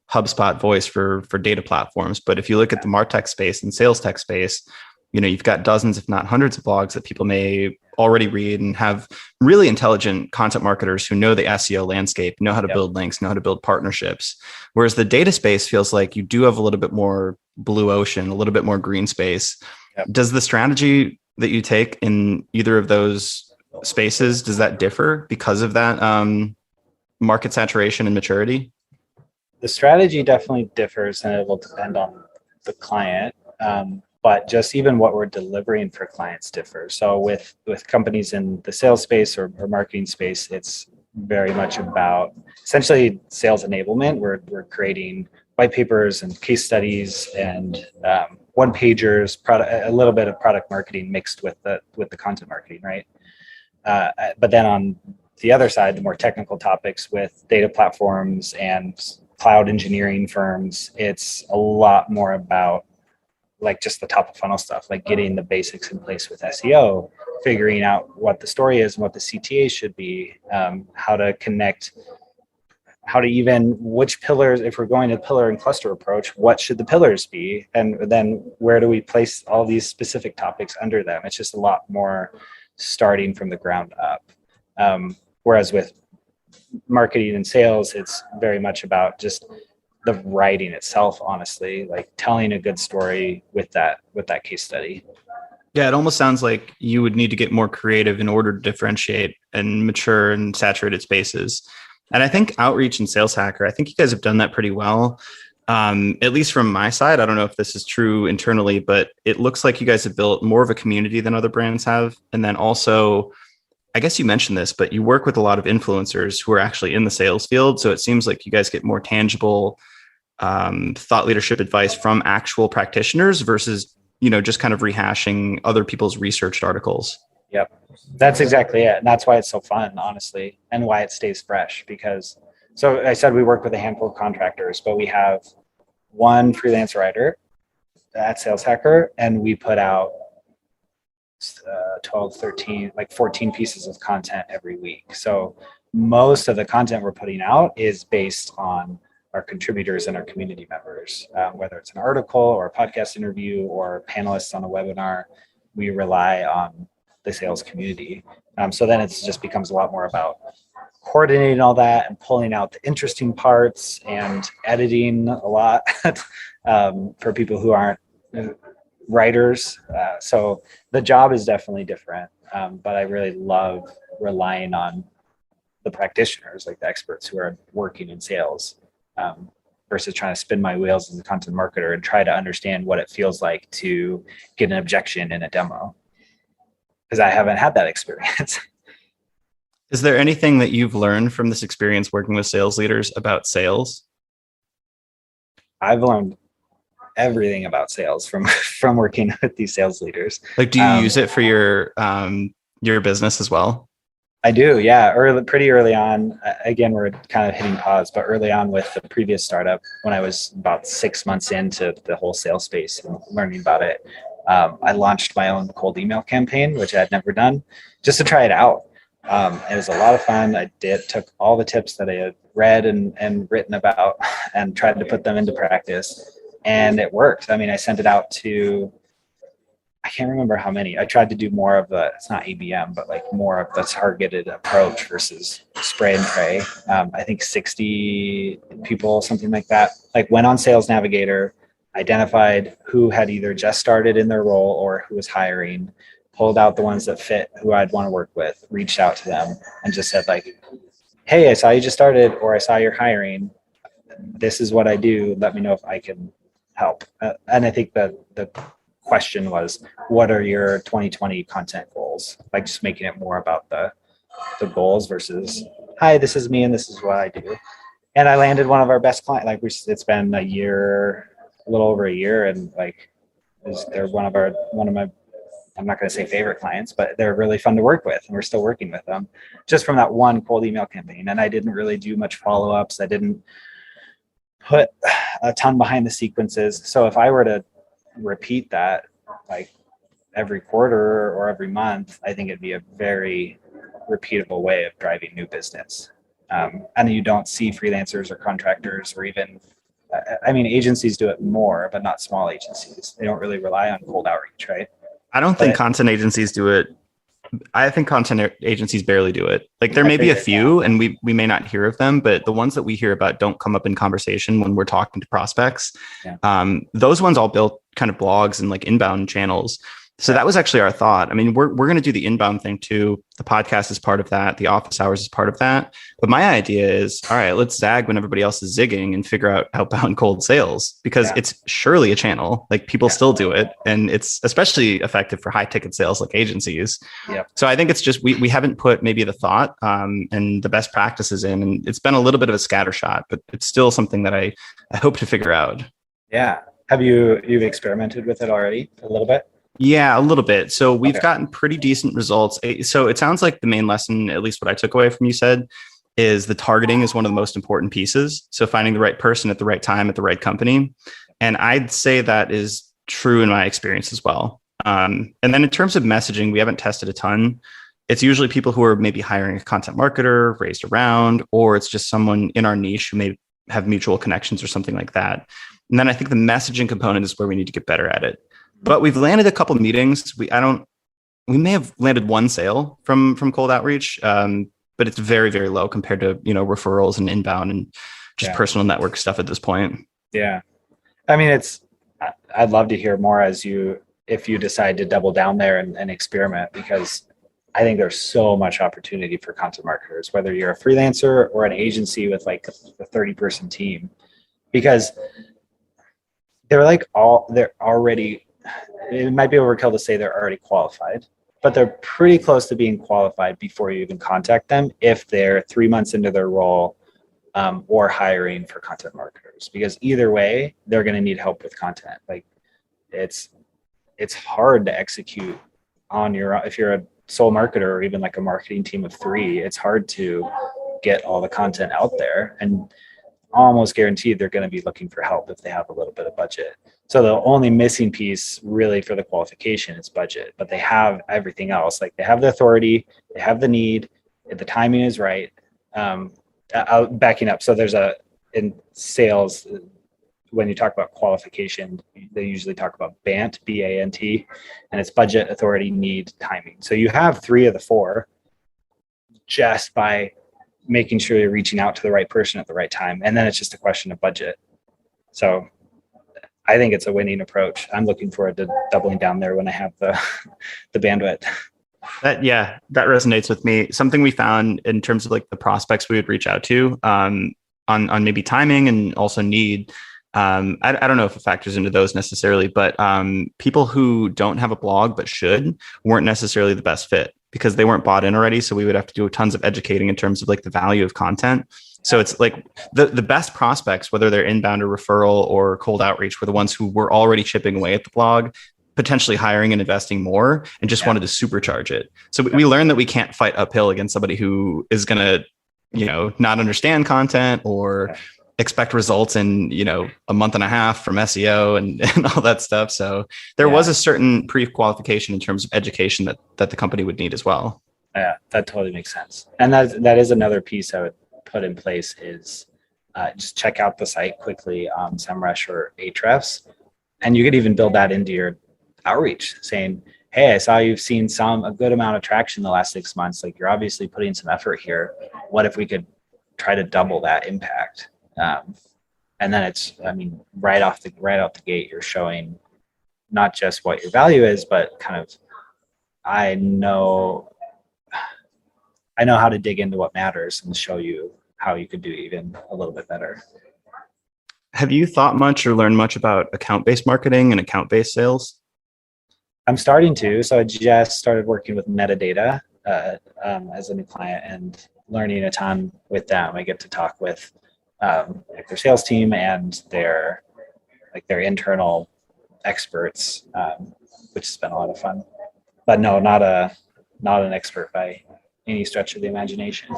HubSpot voice for data platforms. But if you look at the MarTech space and sales tech space, you've got dozens, if not hundreds of blogs that people may already read and have really intelligent content marketers who know the SEO landscape, know how to build links, know how to build partnerships. Whereas the data space feels like you do have a little bit more blue ocean, a little bit more green space. Yep. Does the strategy that you take in either of those spaces, does that differ because of that market saturation and maturity? The strategy definitely differs, and it will depend on the client. But just even what we're delivering for clients differ. So with companies in the sales space or marketing space, it's very much about essentially sales enablement. We're creating white papers and case studies and one pagers, product, a little bit of product marketing mixed with the content marketing, right? But then on the other side, the more technical topics with data platforms and cloud engineering firms, it's a lot more about like just the top of funnel stuff, like getting the basics in place with SEO, figuring out what the story is and what the CTA should be, how to connect, how to even which pillars, if we're going to pillar and cluster approach, what should the pillars be? And then where do we place all these specific topics under them? It's just a lot more starting from the ground up. Whereas with marketing and sales, it's very much about just the writing itself, honestly, like telling a good story with that case study. Yeah, it almost sounds like you would need to get more creative in order to differentiate and mature and saturated spaces. And I think Outreach and Sales Hacker, I think you guys have done that pretty well. At least from my side, I don't know if this is true internally, but it looks like you guys have built more of a community than other brands have. And then also, I guess you mentioned this, but you work with a lot of influencers who are actually in the sales field. So it seems like you guys get more tangible thought leadership advice from actual practitioners versus, just kind of rehashing other people's researched articles. Yep. That's exactly it. And that's why it's so fun, honestly, and why it stays fresh. Because, so I said we work with a handful of contractors, but we have one freelance writer at Sales Hacker, and we put out 12, 13, like 14 pieces of content every week. So most of the content we're putting out is based on our contributors and our community members, whether it's an article or a podcast interview or panelists on a webinar. We rely on the sales community. So then it just becomes a lot more about coordinating all that and pulling out the interesting parts and editing a lot for people who aren't writers. So the job is definitely different, but I really love relying on the practitioners, like the experts who are working in sales, versus trying to spin my wheels as a content marketer and try to understand what it feels like to get an objection in a demo, because I haven't had that experience. Is there anything that you've learned from this experience working with sales leaders about sales? I've learned everything about sales from working with these sales leaders. Like, do you use it for your business as well? I do, yeah. Pretty early on. Again, we're kind of hitting pause, but early on with the previous startup, when I was about 6 months into the whole sales space and learning about it, I launched my own cold email campaign, which I had never done, just to try it out. It was a lot of fun. I took all the tips that I had read and written about and tried to put them into practice, and it worked. I mean, I sent it out to, I can't remember how many. I tried to do more of it's not ABM, but like more of the targeted approach versus spray and pray. I think 60 people, something like that, like went on Sales Navigator, identified who had either just started in their role or who was hiring, pulled out the ones that fit who I'd want to work with, reached out to them and just said like, hey, I saw you just started, or I saw you're hiring. This is what I do. Let me know if I can help. And I think that the question was, what are your 2020 content goals? Like just making it more about the goals versus, hi, this is me and this is what I do. And I landed one of our best clients. Like it's been a little over a year, and like they're one of my, I'm not going to say favorite clients, but they're really fun to work with, and we're still working with them just from that one cold email campaign. And I didn't really do much follow-ups. I didn't put a ton behind the sequences. So if I were to repeat that like every quarter or every month, I think it'd be a very repeatable way of driving new business. And you don't see freelancers or contractors or even, agencies do it more, but not small agencies. They don't really rely on cold outreach, right? I don't think content agencies do it. I think content agencies barely do it. Like there may be a few and we may not hear of them, but the ones that we hear about don't come up in conversation when we're talking to prospects. Yeah. Those ones all built kind of blogs and like inbound channels. So that was actually our thought. I mean, we're going to do the inbound thing too. The podcast is part of that. The office hours is part of that. But my idea is, all right, let's zag when everybody else is zigging and figure out outbound cold sales, because it's surely a channel. Like people still do it. And it's especially effective for high ticket sales like agencies. Yeah. So I think it's just, we haven't put maybe the thought and the best practices in, and it's been a little bit of a scattershot, but it's still something that I hope to figure out. Yeah. Have you've experimented with it already a little bit? Yeah, a little bit. So we've Okay. gotten pretty decent results. So it sounds like the main lesson, at least what I took away from you said, is the targeting is one of the most important pieces. So finding the right person at the right time at the right company. And I'd say that is true in my experience as well. And then in terms of messaging, we haven't tested a ton. It's usually people who are maybe hiring a content marketer, raised around, or it's just someone in our niche who may have mutual connections or something like that. And then I think the messaging component is where we need to get better at it. But we've landed a couple of meetings. We may have landed one sale from cold outreach, but it's very, very low compared to, referrals and inbound and just Yeah. personal network stuff at this point. Yeah. I mean, I'd love to hear more if you decide to double down there and experiment, because I think there's so much opportunity for content marketers, whether you're a freelancer or an agency with like a 30-person team, because they're already, it might be overkill to say they're already qualified, but they're pretty close to being qualified before you even contact them if they're 3 months into their role, or hiring for content marketers, because either way they're going to need help with content. Like it's hard to execute on your, if you're a sole marketer or even like a marketing team of 3, it's hard to get all the content out there, and almost guaranteed they're going to be looking for help if they have a little bit of budget. So the only missing piece really for the qualification is budget, but they have everything else. Like they have the authority, they have the need, the timing is right. Backing up. So in sales, when you talk about qualification, they usually talk about BANT, B-A-N-T, and it's budget, authority, need, timing. So you have 3 of the 4 just by making sure you're reaching out to the right person at the right time. And then it's just a question of budget. So I think it's a winning approach. I'm looking forward to doubling down there when I have the bandwidth. That resonates with me. Something we found in terms of like the prospects we would reach out to, on maybe timing and also need. I don't know if it factors into those necessarily, but people who don't have a blog but should weren't necessarily the best fit because they weren't bought in already. So we would have to do tons of educating in terms of like the value of content. So it's like the best prospects, whether they're inbound or referral or cold outreach, were the ones who were already chipping away at the blog, potentially hiring and investing more, and just wanted to supercharge it. So we learned that we can't fight uphill against somebody who is going to, not understand content or expect results in, a month and a half from SEO and all that stuff. So there was a certain pre-qualification in terms of education that the company would need as well. Yeah, that totally makes sense. And that is another piece I would put in place is just check out the site quickly on SEMrush or Ahrefs. And you could even build that into your outreach saying, hey, I saw you've seen a good amount of traction the last 6 months. Like you're obviously putting some effort here. What if we could try to double that impact? And then right out the gate, you're showing not just what your value is, but kind of, I know how to dig into what matters and show you how you could do even a little bit better. Have you thought much or learned much about account-based marketing and account-based sales? I'm starting to. So I just started working with metadata as a new client and learning a ton with them. I get to talk with their sales team and their internal experts, which has been a lot of fun. But no, not an expert by any stretch of the imagination.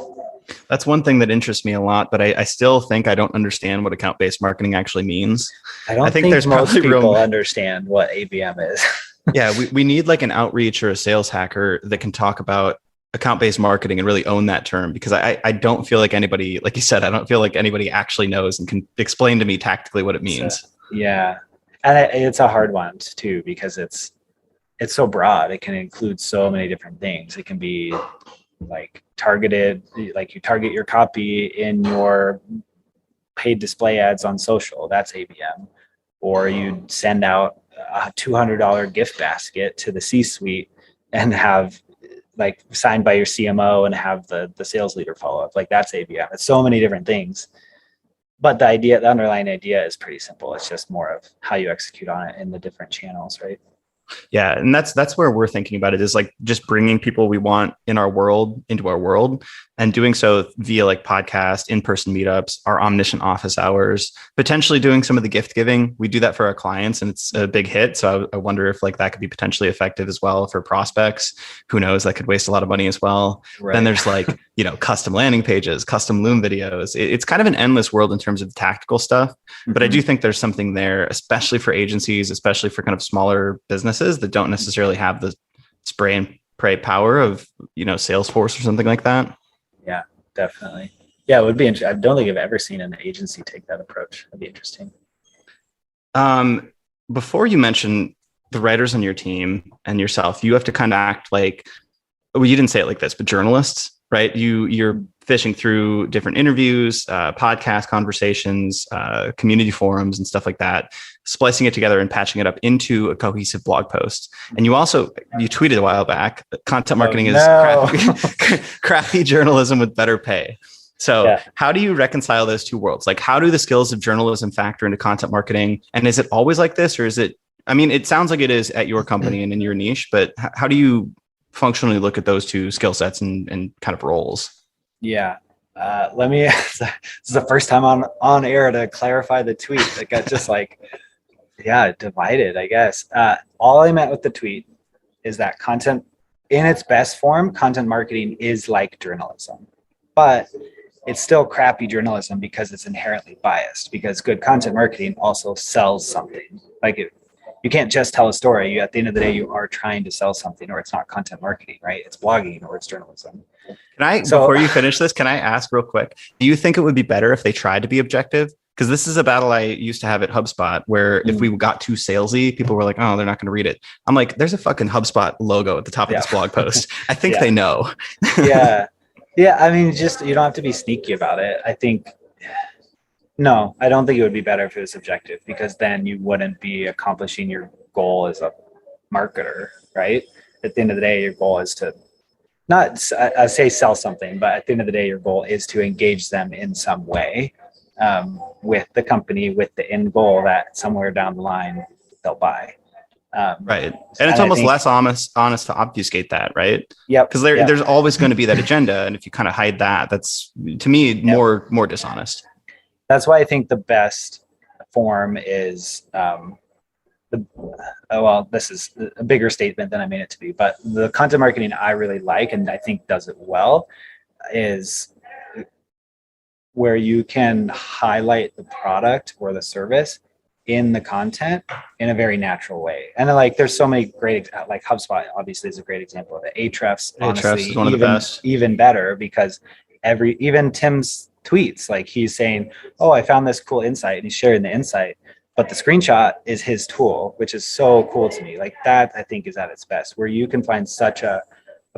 That's one thing that interests me a lot, but I still think I don't understand what account-based marketing actually means. I think there's most people understand what ABM is. Yeah, we need like an outreach or a sales hacker that can talk about account-based marketing and really own that term, because I don't feel like anybody, like you said, I don't feel like anybody actually knows and can explain to me tactically what it means. Yeah. And it's a hard one too, because it's so broad. It can include so many different things. It can be like targeted, like you target your copy in your paid display ads on social. That's ABM. Or you send out a $200 gift basket to the C-suite and have like signed by your CMO and have the sales leader follow up. Like that's ABM. It's so many different things. But the underlying idea is pretty simple. It's just more of how you execute on it in the different channels, right? Yeah, and that's where we're thinking about it, is like just bringing people we want in our world into our world, and doing so via like podcast, in-person meetups, our Omniscient office hours, potentially doing some of the gift giving. We do that for our clients and it's a big hit. So I wonder if like that could be potentially effective as well for prospects. Who knows, that could waste a lot of money as well. Right. Then there's like, custom landing pages, custom Loom videos. It's kind of an endless world in terms of the tactical stuff. But I do think there's something there, especially for agencies, especially for kind of smaller businesses that don't necessarily have the spray and pray power of, Salesforce or something like that. Yeah, definitely. Yeah, it would be interesting. I don't think I've ever seen an agency take that approach. That'd be interesting. Before you mention the writers on your team and yourself, you have to kind of act like, well, you didn't say it like this, but journalists, right? You're fishing through different interviews, podcast conversations, community forums and stuff like that, splicing it together and patching it up into a cohesive blog post. And you tweeted a while back, content marketing is crappy journalism with better pay. So How do you reconcile those two worlds? Like, how do the skills of journalism factor into content marketing? And is it always like this, or is it, it sounds like it is at your company and in your niche, but how do you functionally look at those two skill sets and kind of roles? Yeah. This is the first time on air to clarify the tweet that got just divided, I guess. All I meant with the tweet is that content in its best form, content marketing is like journalism, but it's still crappy journalism because it's inherently biased, because good content marketing also sells something. You can't just tell a story. At the end of the day, you are trying to sell something, or it's not content marketing, right? It's blogging or it's journalism. Before you finish this, can I ask real quick, do you think it would be better if they tried to be objective? Because this is a battle I used to have at HubSpot, where if we got too salesy, people were like, oh, they're not going to read it. I'm like, there's a fucking HubSpot logo at the top of this blog post. I think they know. Yeah. You don't have to be sneaky about it. No, I don't think it would be better if it was subjective, because then you wouldn't be accomplishing your goal as a marketer, right? At the end of the day, your goal is to not, I say sell something, but at the end of the day, your goal is to engage them in some way with the company, with the end goal that somewhere down the line they'll buy. Right. And it's almost less honest to obfuscate that, right? Yep. Because there's always going to be that agenda. And if you kind of hide that, that's, to me, more dishonest. That's why I think the best form is this is a bigger statement than I mean it to be, but the content marketing I really like and I think does it well is where you can highlight the product or the service in the content in a very natural way. And there's so many great, like HubSpot obviously is a great example of it. Ahrefs, honestly, is one of the best. Even better, because even Tim's tweets, he's saying, oh, I found this cool insight, and he's sharing the insight, but the screenshot is his tool, which is so cool to me. That I think is at its best, where you can find such a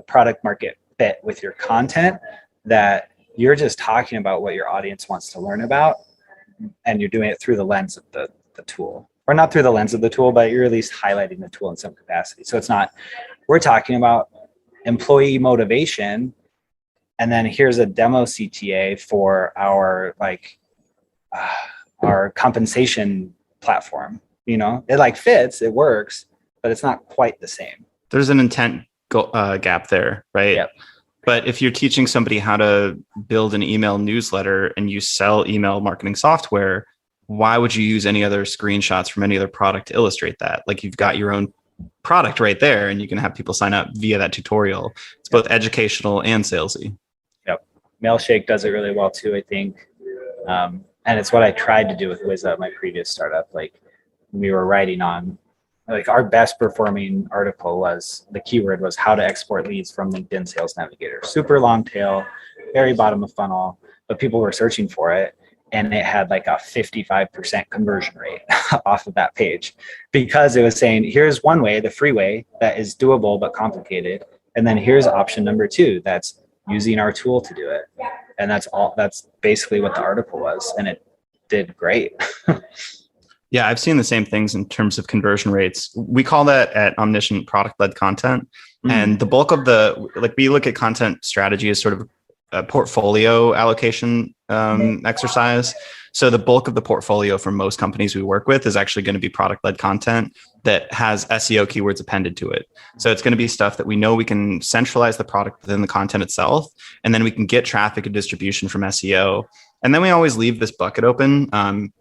product market fit with your content that you're just talking about what your audience wants to learn about, and you're doing it through the lens of the tool, or not through the lens of the tool, but you're at least highlighting the tool in some capacity. So it's not, we're talking about employee motivation, and then here's a demo CTA for our compensation platform. It fits, it works, but it's not quite the same. There's an intent gap there, right? Yep. But if you're teaching somebody how to build an email newsletter and you sell email marketing software, why would you use any other screenshots from any other product to illustrate that? You've got your own product right there, and you can have people sign up via that tutorial. It's both educational and salesy. Yep. Mailshake does it really well too, I think. And it's what I tried to do with Wizza, my previous startup. We were writing on, our best performing article the keyword was how to export leads from LinkedIn Sales Navigator. Super long tail, very bottom of funnel, but people were searching for it. And it had a 55% conversion rate off of that page, because it was saying, here's one way, the free way, that is doable but complicated. And then here's option number 2, that's using our tool to do it. And that's basically what the article was. And it did great. Yeah, I've seen the same things in terms of conversion rates. We call that at Omniscient product-led content. And the bulk of we look at content strategy as sort of a portfolio allocation exercise. So the bulk of the portfolio for most companies we work with is actually going to be product-led content. that has SEO keywords appended to it. So it's going to be stuff that we know we can centralize the product within the content itself, and then we can get traffic and distribution from SEO. And then we always leave this bucket open.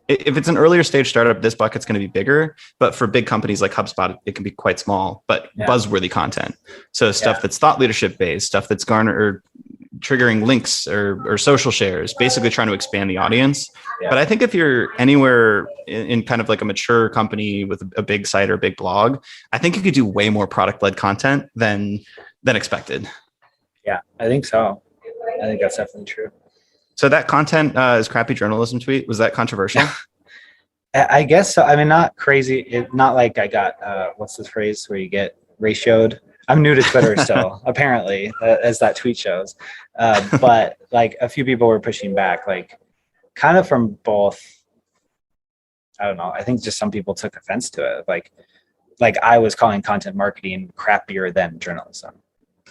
If it's an earlier stage startup, this bucket's going to be bigger. But for big companies like HubSpot, it can be quite small, but buzzworthy content. So stuff that's thought leadership based, stuff that's or triggering links or social shares, basically trying to expand the audience. Yeah. But I think if you're anywhere in kind of like a mature company with a big site or a big blog, I think you could do way more product-led content than expected. Yeah, I think so. I think that's definitely true. So that content is crappy journalism tweet. Was that controversial? I guess so. I mean, not crazy. Not like I got, what's this phrase where you get ratioed? I'm new to Twitter still, apparently, as that tweet shows. But like a few people were pushing back, like kind of from both. I don't know. I think just some people took offense to it. Like I was calling content marketing crappier than journalism,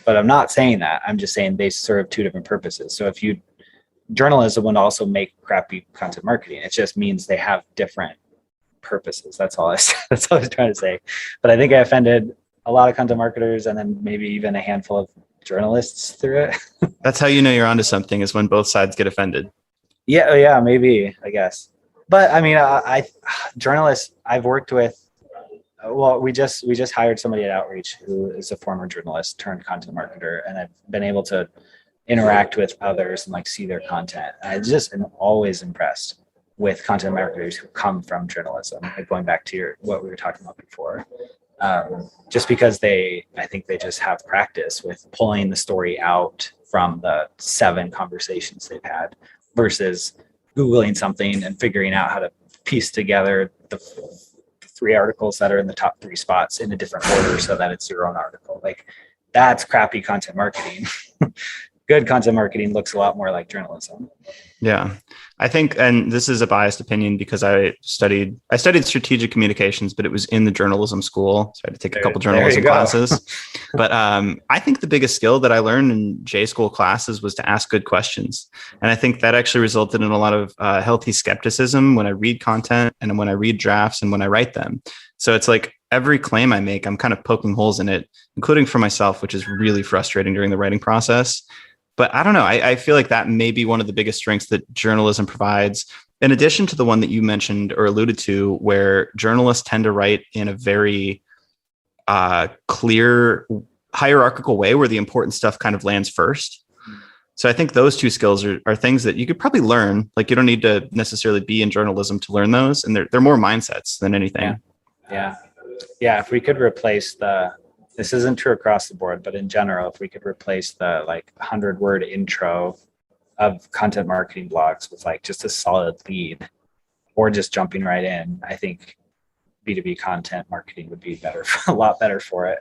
but I'm not saying that. I'm just saying they serve two different purposes. So if journalism would also make crappy content marketing. It just means they have different purposes. That's all I was trying to say. But I think I offended a lot of content marketers and then maybe even a handful of journalists through it. That's how you know you're onto something, is when both sides get offended. Yeah, maybe, I guess. But I mean, journalists I've worked with, well, we just hired somebody at Outreach who is a former journalist turned content marketer, and I've been able to interact with others and like see their content. I just am always impressed with content marketers who come from journalism, like going back to what we were talking about before. Just because I think they just have practice with pulling the story out from the 7 conversations they've had versus Googling something and figuring out how to piece together the 3 articles that are in the top 3 spots in a different order so that it's your own article. Like, that's crappy content marketing. Good content marketing looks a lot more like journalism. Yeah, I think, and this is a biased opinion because I studied strategic communications, but it was in the journalism school. So I had to take a couple journalism classes. But I think the biggest skill that I learned in J school classes was to ask good questions. And I think that actually resulted in a lot of healthy skepticism when I read content and when I read drafts and when I write them. So it's like every claim I make, I'm kind of poking holes in it, including for myself, which is really frustrating during the writing process. But I don't know. I feel like that may be one of the biggest strengths that journalism provides, in addition to the one that you mentioned or alluded to, where journalists tend to write in a very clear, hierarchical way where the important stuff kind of lands first. So I think those 2 skills are things that you could probably learn. Like, you don't need to necessarily be in journalism to learn those. And they're more mindsets than anything. Yeah. If we could replace this isn't true across the board, but in general, if we could replace the like 100-word intro of content marketing blogs with like just a solid lead or just jumping right in, I think B2B content marketing would be a lot better for it.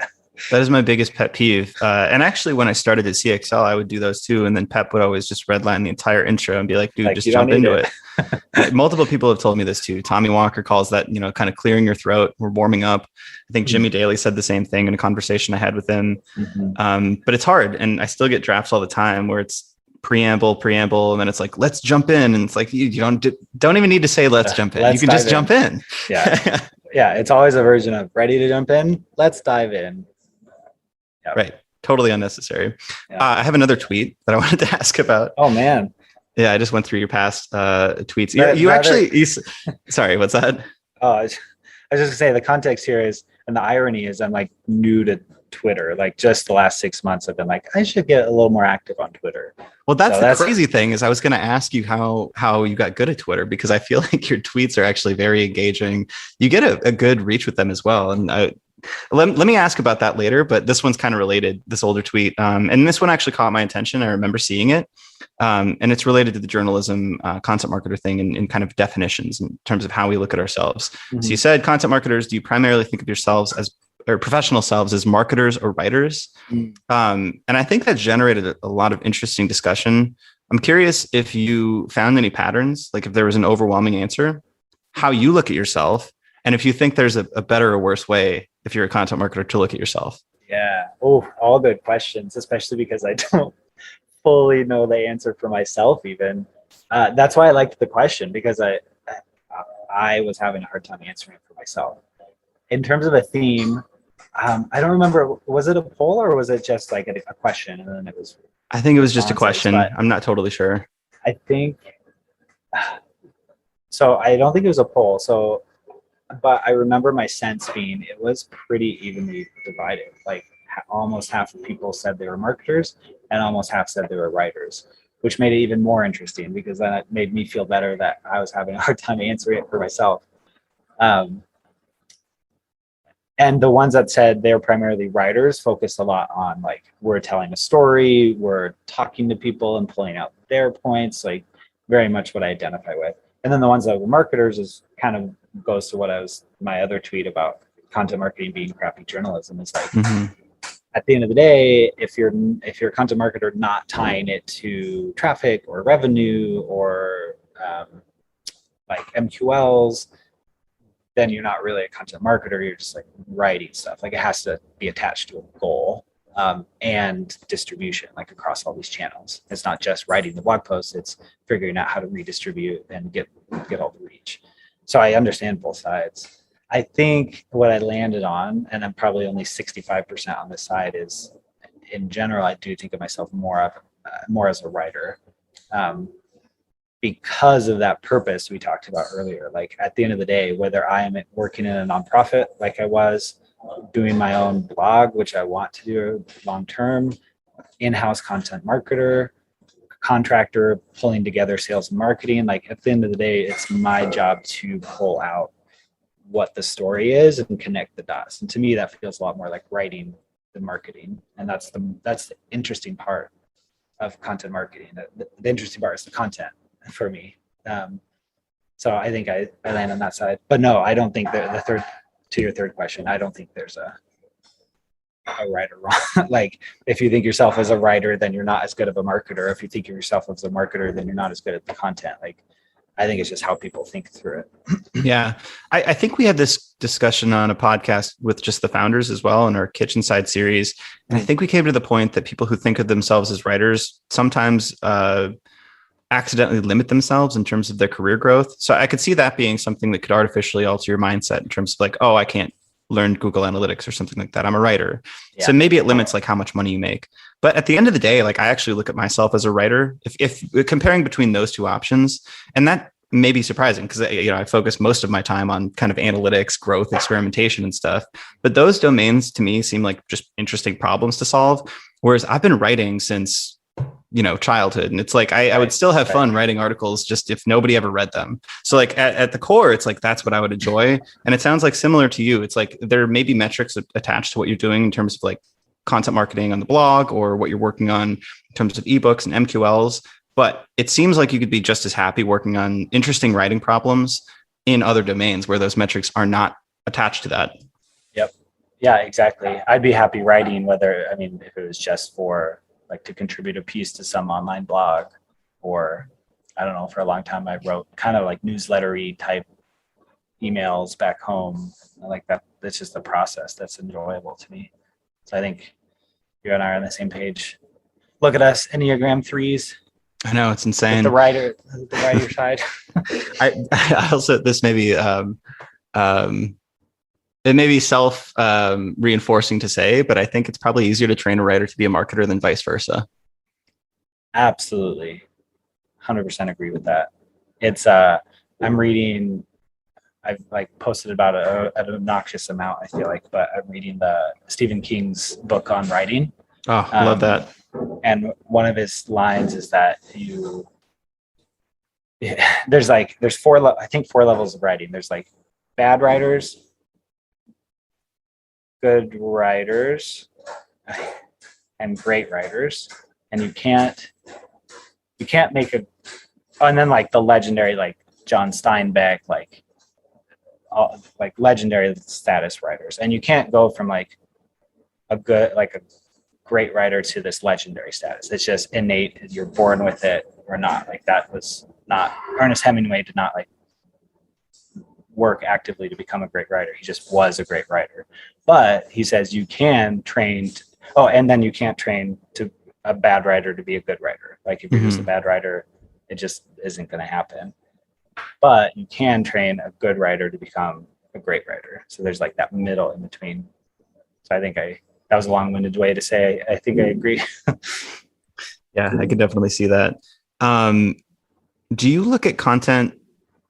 That is my biggest pet peeve. And actually, when I started at CXL, I would do those too. And then Pep would always just redline the entire intro and be like, dude, just jump into it. Multiple people have told me this too. Tommy Walker calls that, kind of clearing your throat. We're warming up. I think Jimmy Daly said the same thing in a conversation I had with him. But it's hard. And I still get drafts all the time where it's preamble, and then it's like, let's jump in. And it's like, you don't even need to say, let's jump in. You can just jump in. Yeah. Yeah. It's always a version of ready to jump in. Let's dive in. Yep. Right. Totally unnecessary. Yeah. I have another tweet that I wanted to ask about. Oh, man. Yeah, I just went through your past tweets. Sorry, what's that? Oh, I was just going to say the context here is, and the irony is I'm like new to Twitter. Like just the last 6 months I've been like, I should get a little more active on Twitter. Well, that's the crazy thing is I was going to ask you how you got good at Twitter, because I feel like your tweets are actually very engaging. You get a good reach with them as well. And let me ask about that later, but this one's kind of related, this older tweet. And this one actually caught my attention. I remember seeing it. And it's related to the journalism content marketer thing and kind of definitions in terms of how we look at ourselves. Mm-hmm. So you said content marketers, do you primarily think of yourselves or professional selves as marketers or writers? Mm. And I think that generated a lot of interesting discussion. I'm curious if you found any patterns, like if there was an overwhelming answer, how you look at yourself, and if you think there's a better or worse way if you're a content marketer to look at yourself. Yeah. Oh, all good questions, especially because I don't fully know the answer for myself even. That's why I liked the question, because I was having a hard time answering it for myself. in terms of a theme, I don't remember, was it a poll or was it just like a question and then it was I think it was just a responses? question. But I'm not totally sure. I think so. I don't think it was a poll. So, but I remember my sense being it was pretty evenly divided. Like almost half of people said they were marketers and almost half said they were writers, which made it even more interesting because then it made me feel better that I was having a hard time answering it for myself. And the ones that said they're primarily writers focused a lot on like, we're telling a story, we're talking to people and pulling out their points, like very much what I identify with. And then the ones that were marketers is kind of goes to what my other tweet about content marketing being crappy journalism is like, at the end of the day, if you're a content marketer not tying it to traffic or revenue or like MQLs, then you're not really a content marketer. You're just like writing stuff. Like it has to be attached to a goal and distribution, like across all these channels. It's not just writing the blog posts. It's figuring out how to redistribute and get all the reach. So I understand both sides. I think what I landed on, and I'm probably only 65% on this side, is in general, I do think of myself more as a writer. Because of that purpose we talked about earlier. Like at the end of the day, whether I am working in a nonprofit like I was, doing my own blog, which I want to do long term, in-house content marketer, contractor pulling together sales and marketing, like at the end of the day, it's my job to pull out what the story is and connect the dots. And to me, that feels a lot more like writing than marketing. And that's the interesting part of content marketing. The interesting part is the content for me. So I think I land on that side. But no, I don't think that to your third question, I don't think there's a right or wrong. Like if you think yourself as a writer, then you're not as good of a marketer. If you think of yourself as a marketer, then you're not as good at the content. Like I think it's just how people think through it. Yeah. I think we had this discussion on a podcast with just the founders as well in our Kitchen Side series. And I think we came to the point that people who think of themselves as writers sometimes accidentally limit themselves in terms of their career growth. So I could see that being something that could artificially alter your mindset in terms of like, oh, I can't learn Google Analytics or something like that. I'm a writer. Yeah. So maybe it limits like how much money you make. But at the end of the day, like I actually look at myself as a writer. If comparing between those two options, and that may be surprising because I focus most of my time on kind of analytics, growth, experimentation and stuff. But those domains to me seem like just interesting problems to solve. Whereas I've been writing since childhood. And it's like, I would still have fun writing articles just if nobody ever read them. So like at the core, it's like, that's what I would enjoy. And it sounds like similar to you. It's like, there may be metrics attached to what you're doing in terms of like content marketing on the blog or what you're working on in terms of ebooks and MQLs. But it seems like you could be just as happy working on interesting writing problems in other domains where those metrics are not attached to that. Yep. Yeah, exactly. I'd be happy writing if it was just for like to contribute a piece to some online blog, or I don't know, for a long time I wrote kind of like newslettery type emails back home. I like that. That's just a process that's enjoyable to me. So I think you and I are on the same page. Look at us, Enneagram 3s. I know, it's insane. The writer side. I also, this may be it may be self reinforcing to say, but I think it's probably easier to train a writer to be a marketer than vice versa. Absolutely. 100% agree with that. It's I'm reading, I've like posted about an obnoxious amount, I feel like, but I'm reading the Stephen King's book on writing. Oh, I love that. And one of his lines is that there's four levels of writing. There's like bad writers, good writers, and great writers. And you can't make and then like the legendary, like John Steinbeck, like legendary status writers. And you can't go from like a great writer to this legendary status. It's just innate. You're born with it or not. Like that was not, Ernest Hemingway did not like work actively to become a great writer. He just was a great writer. But he says you can train, and then you can't train to a bad writer to be a good writer. Like if you're just a bad writer, it just isn't going to happen. But you can train a good writer to become a great writer. So there's like that middle in between. So I think that was a long-winded way to say I think I agree. Yeah, I could definitely see that. Do you look at content,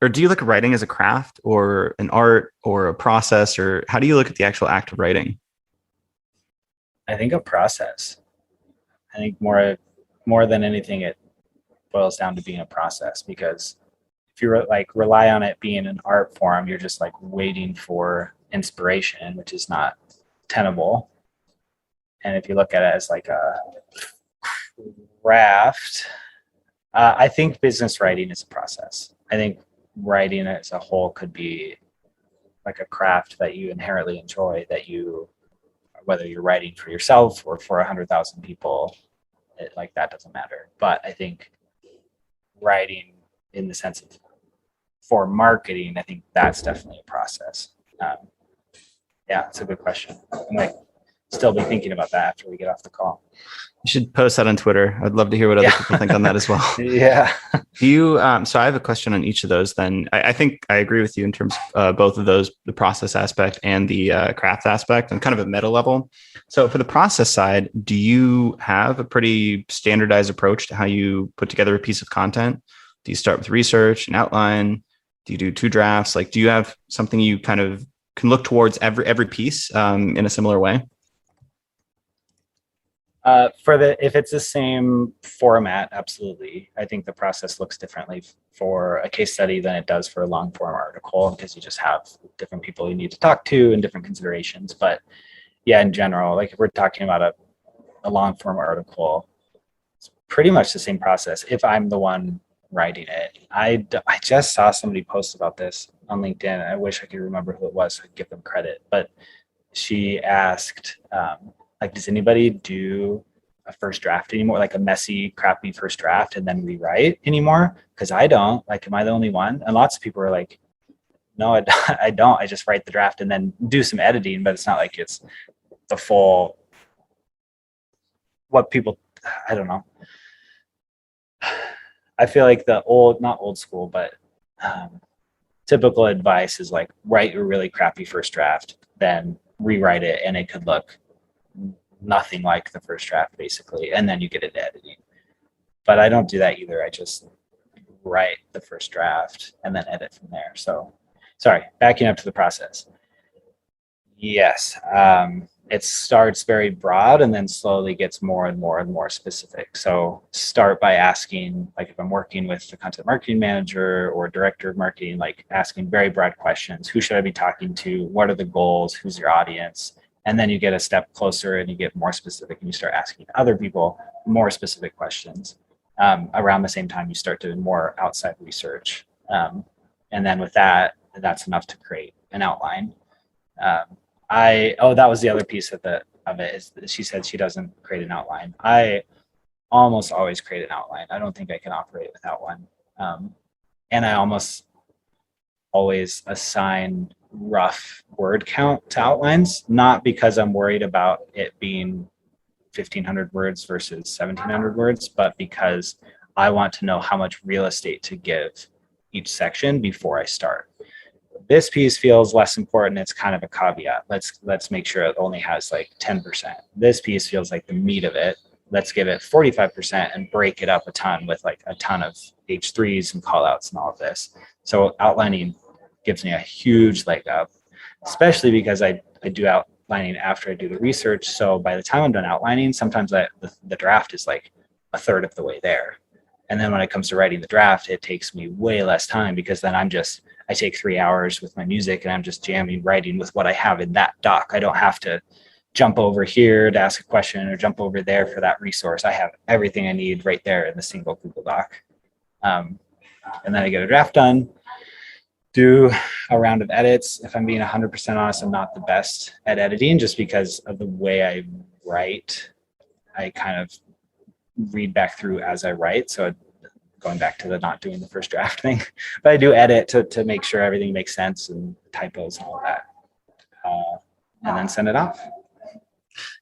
or do you look at writing as a craft or an art or a process, or how do you look at the actual act of writing? I think a process. I think more than anything, it boils down to being a process, because if you like rely on it being an art form, you're just like waiting for inspiration, which is not tenable. And if you look at it as like a craft, I think business writing is a process. I think writing as a whole could be like a craft that you inherently enjoy, that you, whether you're writing for yourself or for 100,000 people, like that doesn't matter. But I think writing in the sense of for marketing, I think that's definitely a process. Yeah, it's a good question. I might still be thinking about that after we get off the call. You should post that on Twitter. I'd love to hear what other people think on that as well. Yeah. Do you, so I have a question on each of those then. I think I agree with you in terms of both of those, the process aspect and the craft aspect, on kind of a meta level. So for the process side, do you have a pretty standardized approach to how you put together a piece of content? Do you start with research and outline? Do you do 2 drafts? Like, do you have something you kind of can look towards every piece in a similar way? If it's the same format, absolutely. I think the process looks differently for a case study than it does for a long form article, because you just have different people you need to talk to and different considerations. But yeah, in general, like if we're talking about a long form article, it's pretty much the same process if I'm the one writing it. I just saw somebody post about this on LinkedIn. I wish I could remember who it was so I could give them credit, but she asked, like, does anybody do a first draft anymore, like a messy, crappy first draft and then rewrite anymore? Because I don't. Like, am I the only one? And lots of people are like, no, I don't. I just write the draft and then do some editing, but it's not like it's the full, what people, I don't know. I feel like the not old school, but typical advice is like, write your really crappy first draft, then rewrite it, and it could look nothing like the first draft basically, and then you get it editing. But I don't do that either. I just write the first draft and then edit from there. So sorry, backing up to the process. Yes, it starts very broad and then slowly gets more and more and more specific. So start by asking, like if I'm working with the content marketing manager or director of marketing, like asking very broad questions. Who should I be talking to? What are the goals? Who's your audience? And then you get a step closer and you get more specific and you start asking other people more specific questions. Around the same time, you start doing more outside research. And then with that, that's enough to create an outline. That was the other piece of it is that she said she doesn't create an outline. I almost always create an outline. I don't think I can operate without one. And I almost always assign rough word count to outlines, not because I'm worried about it being 1,500 words versus 1,700 words, but because I want to know how much real estate to give each section before I start. This piece feels less important. It's kind of a caveat. Let's make sure it only has like 10%. This piece feels like the meat of it. Let's give it 45% and break it up a ton with like a ton of H3s and call outs and all of this. So outlining gives me a huge leg up, especially because I do outlining after I do the research. So by the time I'm done outlining, sometimes the draft is like a third of the way there. And then when it comes to writing the draft, it takes me way less time, because then I take 3 hours with my music and I'm just jamming, writing with what I have in that doc. I don't have to jump over here to ask a question or jump over there for that resource. I have everything I need right there in the single Google Doc. And then I get a draft done, do a round of edits. If I'm being 100% honest, I'm not the best at editing just because of the way I write. I kind of read back through as I write. So going back to the not doing the first draft thing, but I do edit to make sure everything makes sense and typos and all that, and then send it off.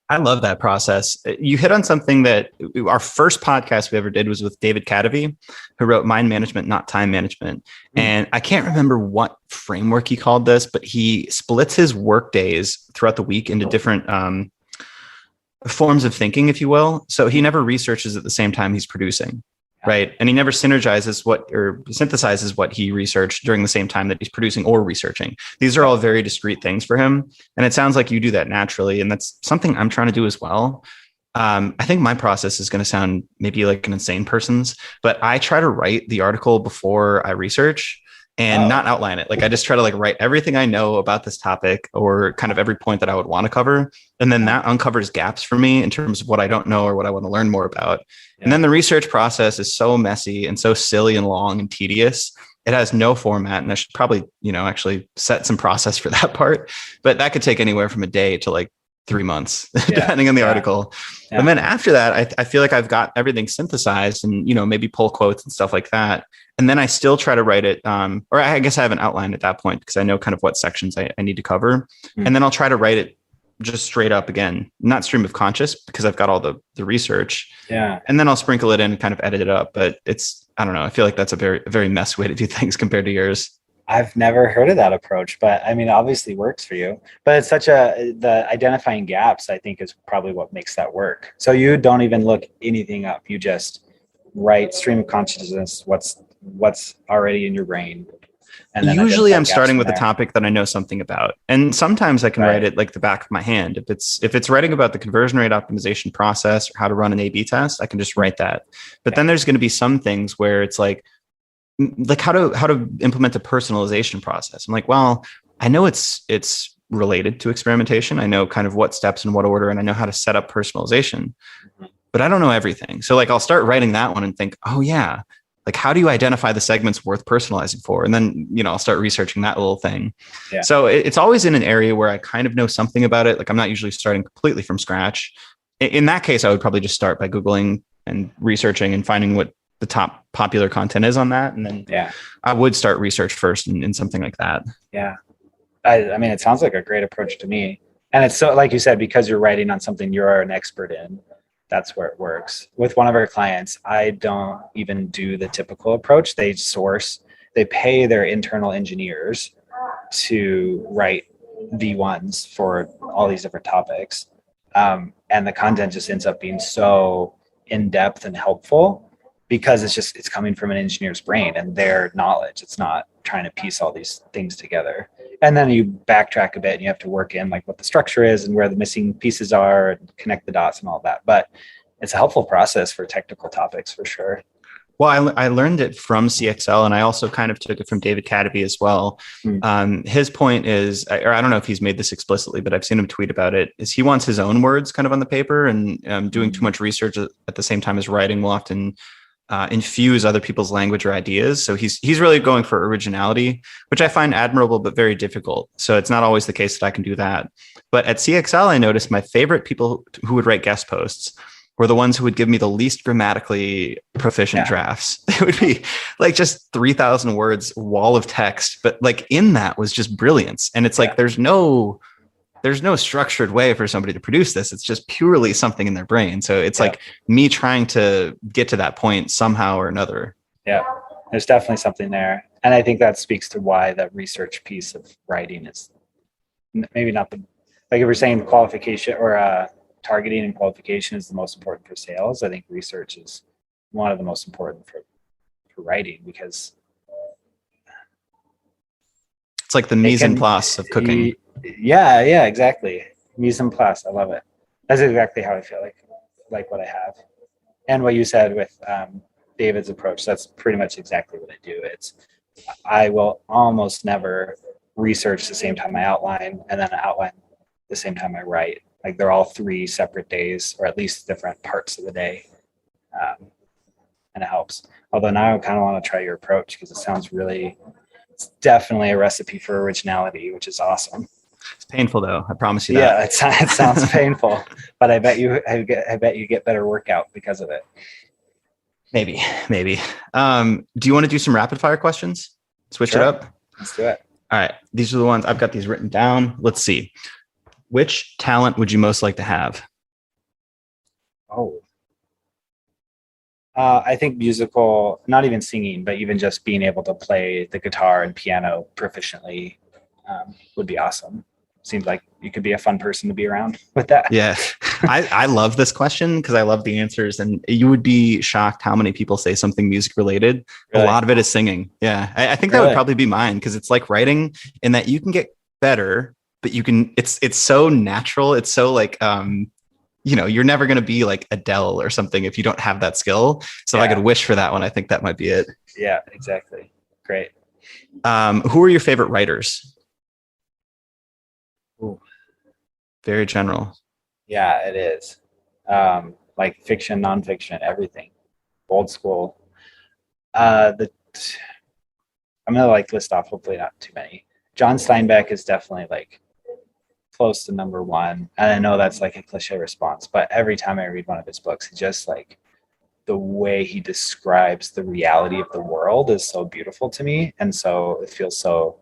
I love that process. You hit on something that our first podcast we ever did was with David Cadavy, who wrote Mind Management, Not Time Management. And I can't remember what framework he called this, but he splits his work days throughout the week into different forms of thinking, if you will. So he never researches at the same time he's producing. Right. And he never synthesizes what he researched during the same time that he's producing or researching. These are all very discrete things for him. And it sounds like you do that naturally. And that's something I'm trying to do as well. I think my process is going to sound maybe like an insane person's, but I try to write the article before I research and not outline it. Like I just try to write everything I know about this topic or kind of every point that I would want to cover. And then that uncovers gaps for me in terms of what I don't know or what I want to learn more about. Yeah. And then the research process is so messy and so silly and long and tedious. It has no format. And I should probably, actually set some process for that part, but that could take anywhere from a day to 3 months, depending on the article. Yeah. And then after that, I feel like I've got everything synthesized and, maybe pull quotes and stuff like that. And then I still try to write it, or I guess I have an outline at that point because I know kind of what sections I need to cover. And then I'll try to write it just straight up again, not stream of conscious because I've got all the research. Yeah. And then I'll sprinkle it in and kind of edit it up. But I don't know. I feel like that's a very messy way to do things compared to yours. I've never heard of that approach, but I mean, obviously works for you, but it's the identifying gaps, I think is probably what makes that work. So you don't even look anything up. You just write stream of consciousness, what's already in your brain. And then usually I'm starting with a topic that I know something about. And sometimes I can write it like the back of my hand. If it's writing about the conversion rate optimization process or how to run an A/B test, I can just write that. But then there's going to be some things where it's like how to implement a personalization process. I'm like, well, I know it's related to experimentation. I know kind of what steps in what order, and I know how to set up personalization, but I don't know everything. So I'll start writing that one and think, oh yeah, how do you identify the segments worth personalizing for? And then, I'll start researching that little thing. Yeah. So it's always in an area where I kind of know something about it. I'm not usually starting completely from scratch. In that case, I would probably just start by Googling and researching and finding what the top popular content is on that. And then I would start research first in something like that. Yeah. I mean, it sounds like a great approach to me. And it's so, like you said, because you're writing on something you're an expert in, that's where it works. With one of our clients, I don't even do the typical approach. They pay their internal engineers to write V1s for all these different topics. And the content just ends up being so in-depth and helpful because it's coming from an engineer's brain and their knowledge. It's not trying to piece all these things together. And then you backtrack a bit and you have to work in what the structure is and where the missing pieces are and connect the dots and all that. But it's a helpful process for technical topics for sure. Well, I learned it from CXL, and I also kind of took it from David Cadavy as well. His point is, or I don't know if he's made this explicitly, but I've seen him tweet about it, is he wants his own words kind of on the paper, and doing too much research at the same time as writing will often infuse other people's language or ideas. So he's really going for originality, which I find admirable, but very difficult. So it's not always the case that I can do that. But at CXL, I noticed my favorite people who would write guest posts were the ones who would give me the least grammatically proficient drafts. It would be just 3,000 words, wall of text, but in that was just brilliance. And it's there's no structured way for somebody to produce this. It's just purely something in their brain. So it's me trying to get to that point somehow or another. Yeah, there's definitely something there. And I think that speaks to why the research piece of writing is maybe not if we're saying qualification or targeting and qualification is the most important for sales. I think research is one of the most important for writing because it's like the mise en place of cooking. Yeah, exactly. Mise en place. I love it. That's exactly how I feel like what I have. And what you said with David's approach, that's pretty much exactly what I do. I will almost never research the same time I outline and then outline the same time I write. They're all 3 separate days or at least different parts of the day. And it helps. Although now I kind of want to try your approach because it's definitely a recipe for originality, which is awesome. It's painful though. I promise you that. Yeah, it sounds painful, but I bet you get better workout because of it. Maybe. Do you want to do some rapid fire questions? Switch it up. Let's do it. All right. These are the ones I've got these written down. Let's see. Which talent would you most like to have? Oh, I think musical, not even singing, but even just being able to play the guitar and piano proficiently would be awesome. Seems like you could be a fun person to be around with that. Yeah. I love this question because I love the answers, and you would be shocked how many people say something music related. A Really? lot of it is singing. Yeah. I think that would Really? probably be mine because it's like writing in that you can get better, but you can, it's so natural. It's so like, you're never going to be like Adele or something if you don't have that skill. So if I Yeah. could wish for that one, I think that might be it. Yeah, exactly. Great. Who are your favorite writers? Ooh. Very general. Yeah, it is. Like fiction, nonfiction, everything. Old school. The I'm gonna like list off hopefully not too many. John Steinbeck is definitely like close to number one. And I know that's like a cliche response, but every time I read one of his books, he just like the way he describes the reality of the world is so beautiful to me. And so it feels so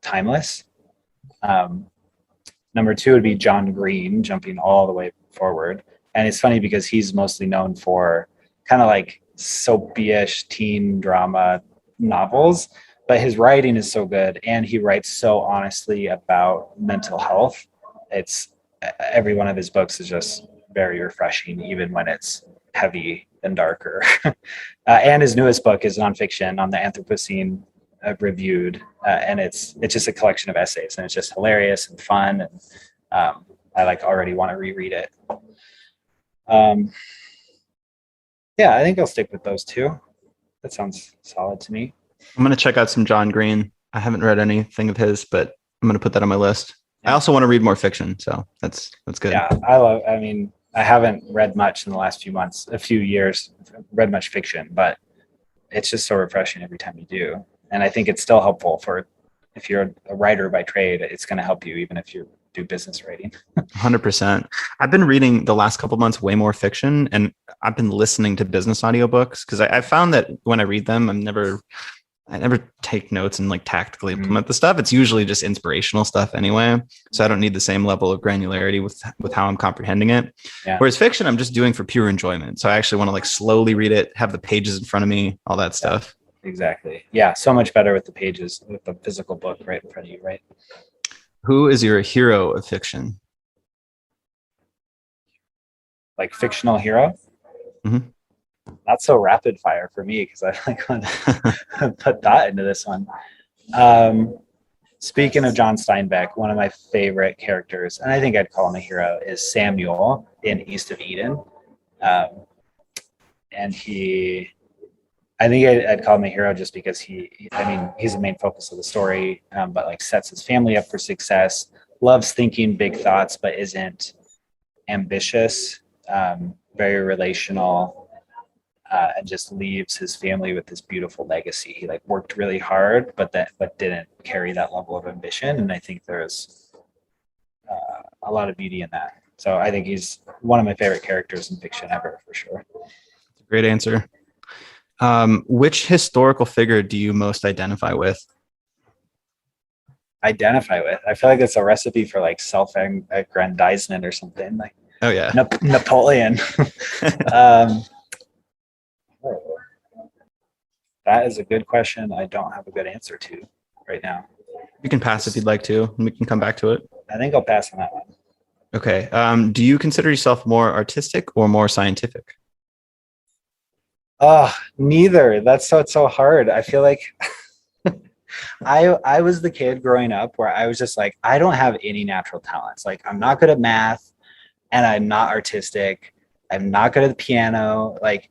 timeless. Um, Number two would be John Green, jumping all the way forward. And it's funny because he's mostly known for kind of like soapy-ish teen drama novels, but his writing is so good and he writes so honestly about mental health. It's every one of his books is just very refreshing, even when it's heavy and darker. And his newest book is nonfiction on the Anthropocene reviewed, and it's just a collection of essays, and it's just hilarious and fun, and I like already want to reread it. Yeah, I think I'll stick with those two. That sounds solid to me. I'm going to check out some John Green. I haven't read anything of his, but I'm going to put that on my list. Yeah. I also want to read more fiction, so that's good. Yeah, I mean, I haven't read much in the last a few years, read much fiction, but it's just so refreshing every time you do. And I think it's still helpful for if you're a writer by trade, it's going to help you even if you do business writing. 100%. I've been reading the last couple months way more fiction, and I've been listening to business audiobooks because I found that when I read them, I never take notes and like tactically implement the stuff. It's usually just inspirational stuff anyway. So I don't need the same level of granularity with how I'm comprehending it. Yeah. Whereas fiction, I'm just doing for pure enjoyment. So I actually want to like slowly read it, have the pages in front of me, all that stuff. Exactly. Yeah. So much better with the pages, with the physical book right in front of you, right? Who is your hero of fiction? Like fictional hero? Mm-hmm. Not so rapid fire for me because I like want to put thought into this one. Speaking of John Steinbeck, one of my favorite characters, and I think I'd call him a hero, is Samuel in East of Eden. And I think I'd call him a hero just because he's the main focus of the story, but like sets his family up for success, loves thinking big thoughts, but isn't ambitious, very relational, and just leaves his family with this beautiful legacy. He like worked really hard, but didn't carry that level of ambition. And I think there's a lot of beauty in that. So I think he's one of my favorite characters in fiction ever, for sure. Great answer. Which historical figure do you most identify with? Identify with? I feel like it's a recipe for like self-aggrandizement or something. Like, oh yeah, Napoleon. That is a good question. I don't have a good answer to right now. You can pass if you'd like to, and we can come back to it. I think I'll pass on that one. Okay. Do you consider yourself more artistic or more scientific? Neither. That's so hard. I feel like I was the kid growing up where I was just like, I don't have any natural talents. Like I'm not good at math and I'm not artistic. I'm not good at the piano. Like,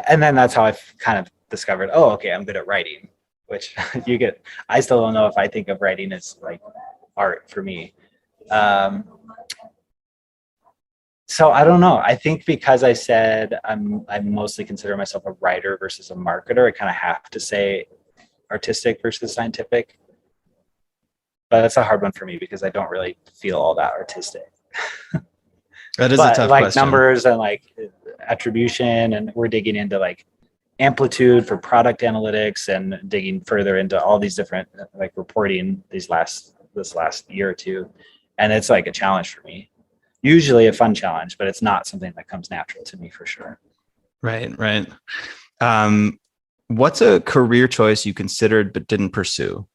and then that's how I kind of discovered, oh, okay, I'm good at writing, which I still don't know if I think of writing as like art for me. So I don't know. I think because I said I mostly consider myself a writer versus a marketer, I kind of have to say artistic versus scientific. But that's a hard one for me because I don't really feel all that artistic. That is a tough like question. Numbers and like attribution, and we're digging into like amplitude for product analytics and digging further into all these different like reporting this last year or two. And it's like a challenge for me. usually a fun challenge, but it's not something that comes natural to me for sure. Right, right. What's a career choice you considered but didn't pursue?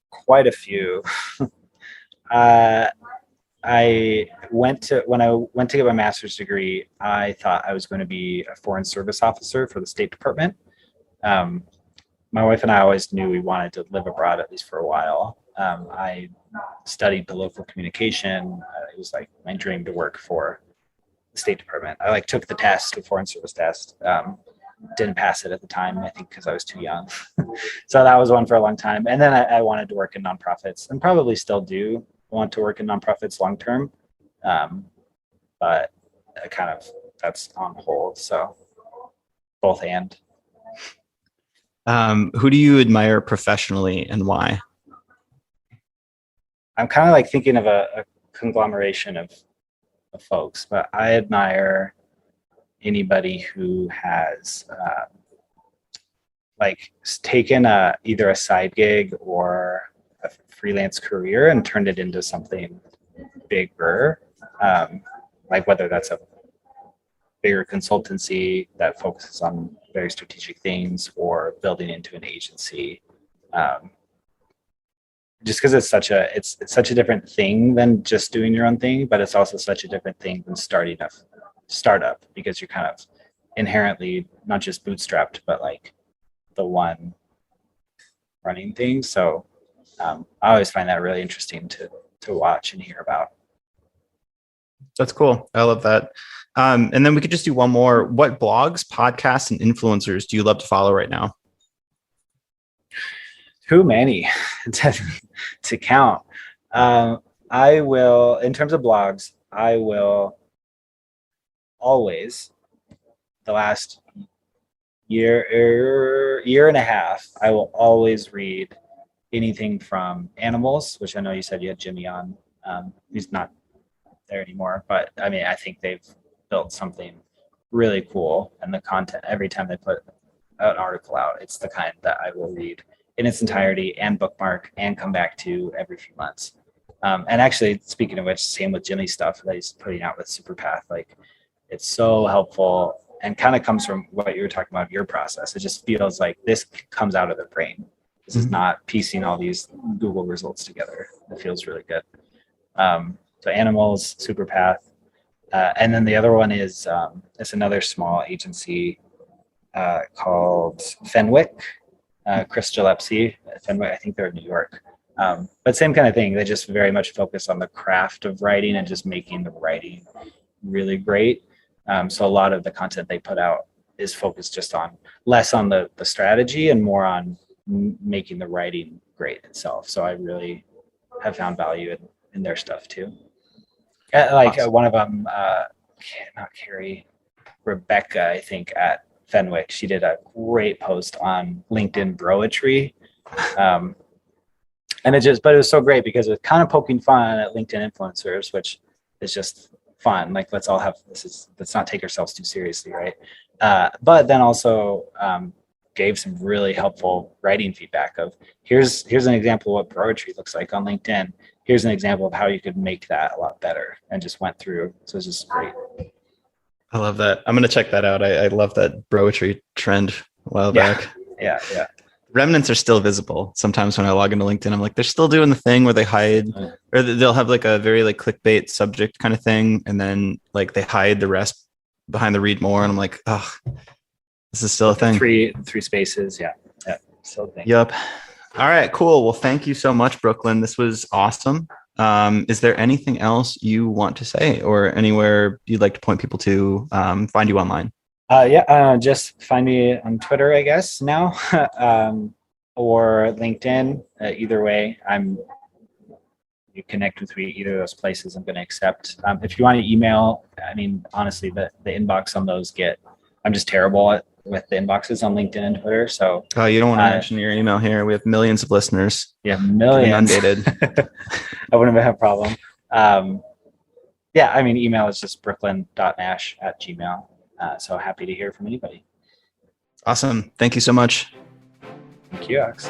Quite a few. I went to when I went to get my master's degree, I thought I was going to be a foreign service officer for the State Department. Um, my wife and I always knew we wanted to live abroad at least for a while. I studied political communication. It was like my dream to work for the State Department. I like took the test, the foreign service test. Didn't pass it at the time, I think, because I was too young. So that was one for a long time. And then I wanted to work in nonprofits, and probably still do want to work in nonprofits long term. But that's on hold. So both and. Who do you admire professionally and why? I'm kind of like thinking of a conglomeration of folks, but I admire anybody who has like taken either a side gig or a freelance career and turned it into something bigger, like whether that's a bigger consultancy that focuses on very strategic things or building into an agency. Just because it's such a different thing than just doing your own thing, but it's also such a different thing than starting a startup, because you're kind of inherently not just bootstrapped, but like the one running things. So I always find that really interesting to watch and hear about. That's cool. I love that. And then we could just do one more. What blogs, podcasts, and influencers do you love to follow right now? Too many to count. I will, in terms of blogs, I will always, the last year and a half, I will always read anything from animals, which I know you said you had Jimmy on. He's not there anymore, but I mean, I think they've built something really cool, and the content, every time they put an article out, it's the kind that I will read in its entirety and bookmark and come back to every few months. And actually, speaking of which, same with Jimmy's stuff that he's putting out with Superpath. Like, it's so helpful and kind of comes from what you were talking about, your process. It just feels like this comes out of their brain. This is not piecing all these Google results together. It feels really good. So animals, Superpath. And then the other one is, it's another small agency called Fenwick. Chris Gillespie, Fenwick, I think they're in New York. But same kind of thing. They just very much focus on the craft of writing and just making the writing really great. So a lot of the content they put out is focused just on less on the strategy and more on making the writing great itself. So I really have found value in their stuff too. Awesome. One of them, not Carrie, Rebecca, I think, at Fenwick, she did a great post on LinkedIn broetry. And it was so great because it was kind of poking fun at LinkedIn influencers, which is just fun. Like, let's not take ourselves too seriously, right? But then also gave some really helpful writing feedback of here's an example of what broetry looks like on LinkedIn. Here's an example of how you could make that a lot better, and just went through. So it's just great. I love that. I'm going to check that out. I love that broetry trend a while back. Yeah. Remnants are still visible. Sometimes when I log into LinkedIn, I'm like, they're still doing the thing where they hide, or they'll have like a very like clickbait subject kind of thing. And then like they hide the rest behind the read more. And I'm like, oh, this is still a thing. Three spaces. Yeah. Still a thing. Yep. All right, cool. Well, thank you so much, Brooklyn. This was awesome. Is there anything else you want to say, or anywhere you'd like to point people to find you online? Just find me on Twitter, I guess, now, or LinkedIn. Either way, you connect with me either of those places, I'm going to accept. If you want to email, I mean, honestly, the inbox on those I'm just terrible with the inboxes on LinkedIn and Twitter. So you don't want to mention your email here. We have millions of listeners. Yeah, millions. Inundated. I wouldn't have a problem. Email is just brooklyn.nash@gmail. So happy to hear from anybody. Awesome. Thank you so much. Thank you, Alex.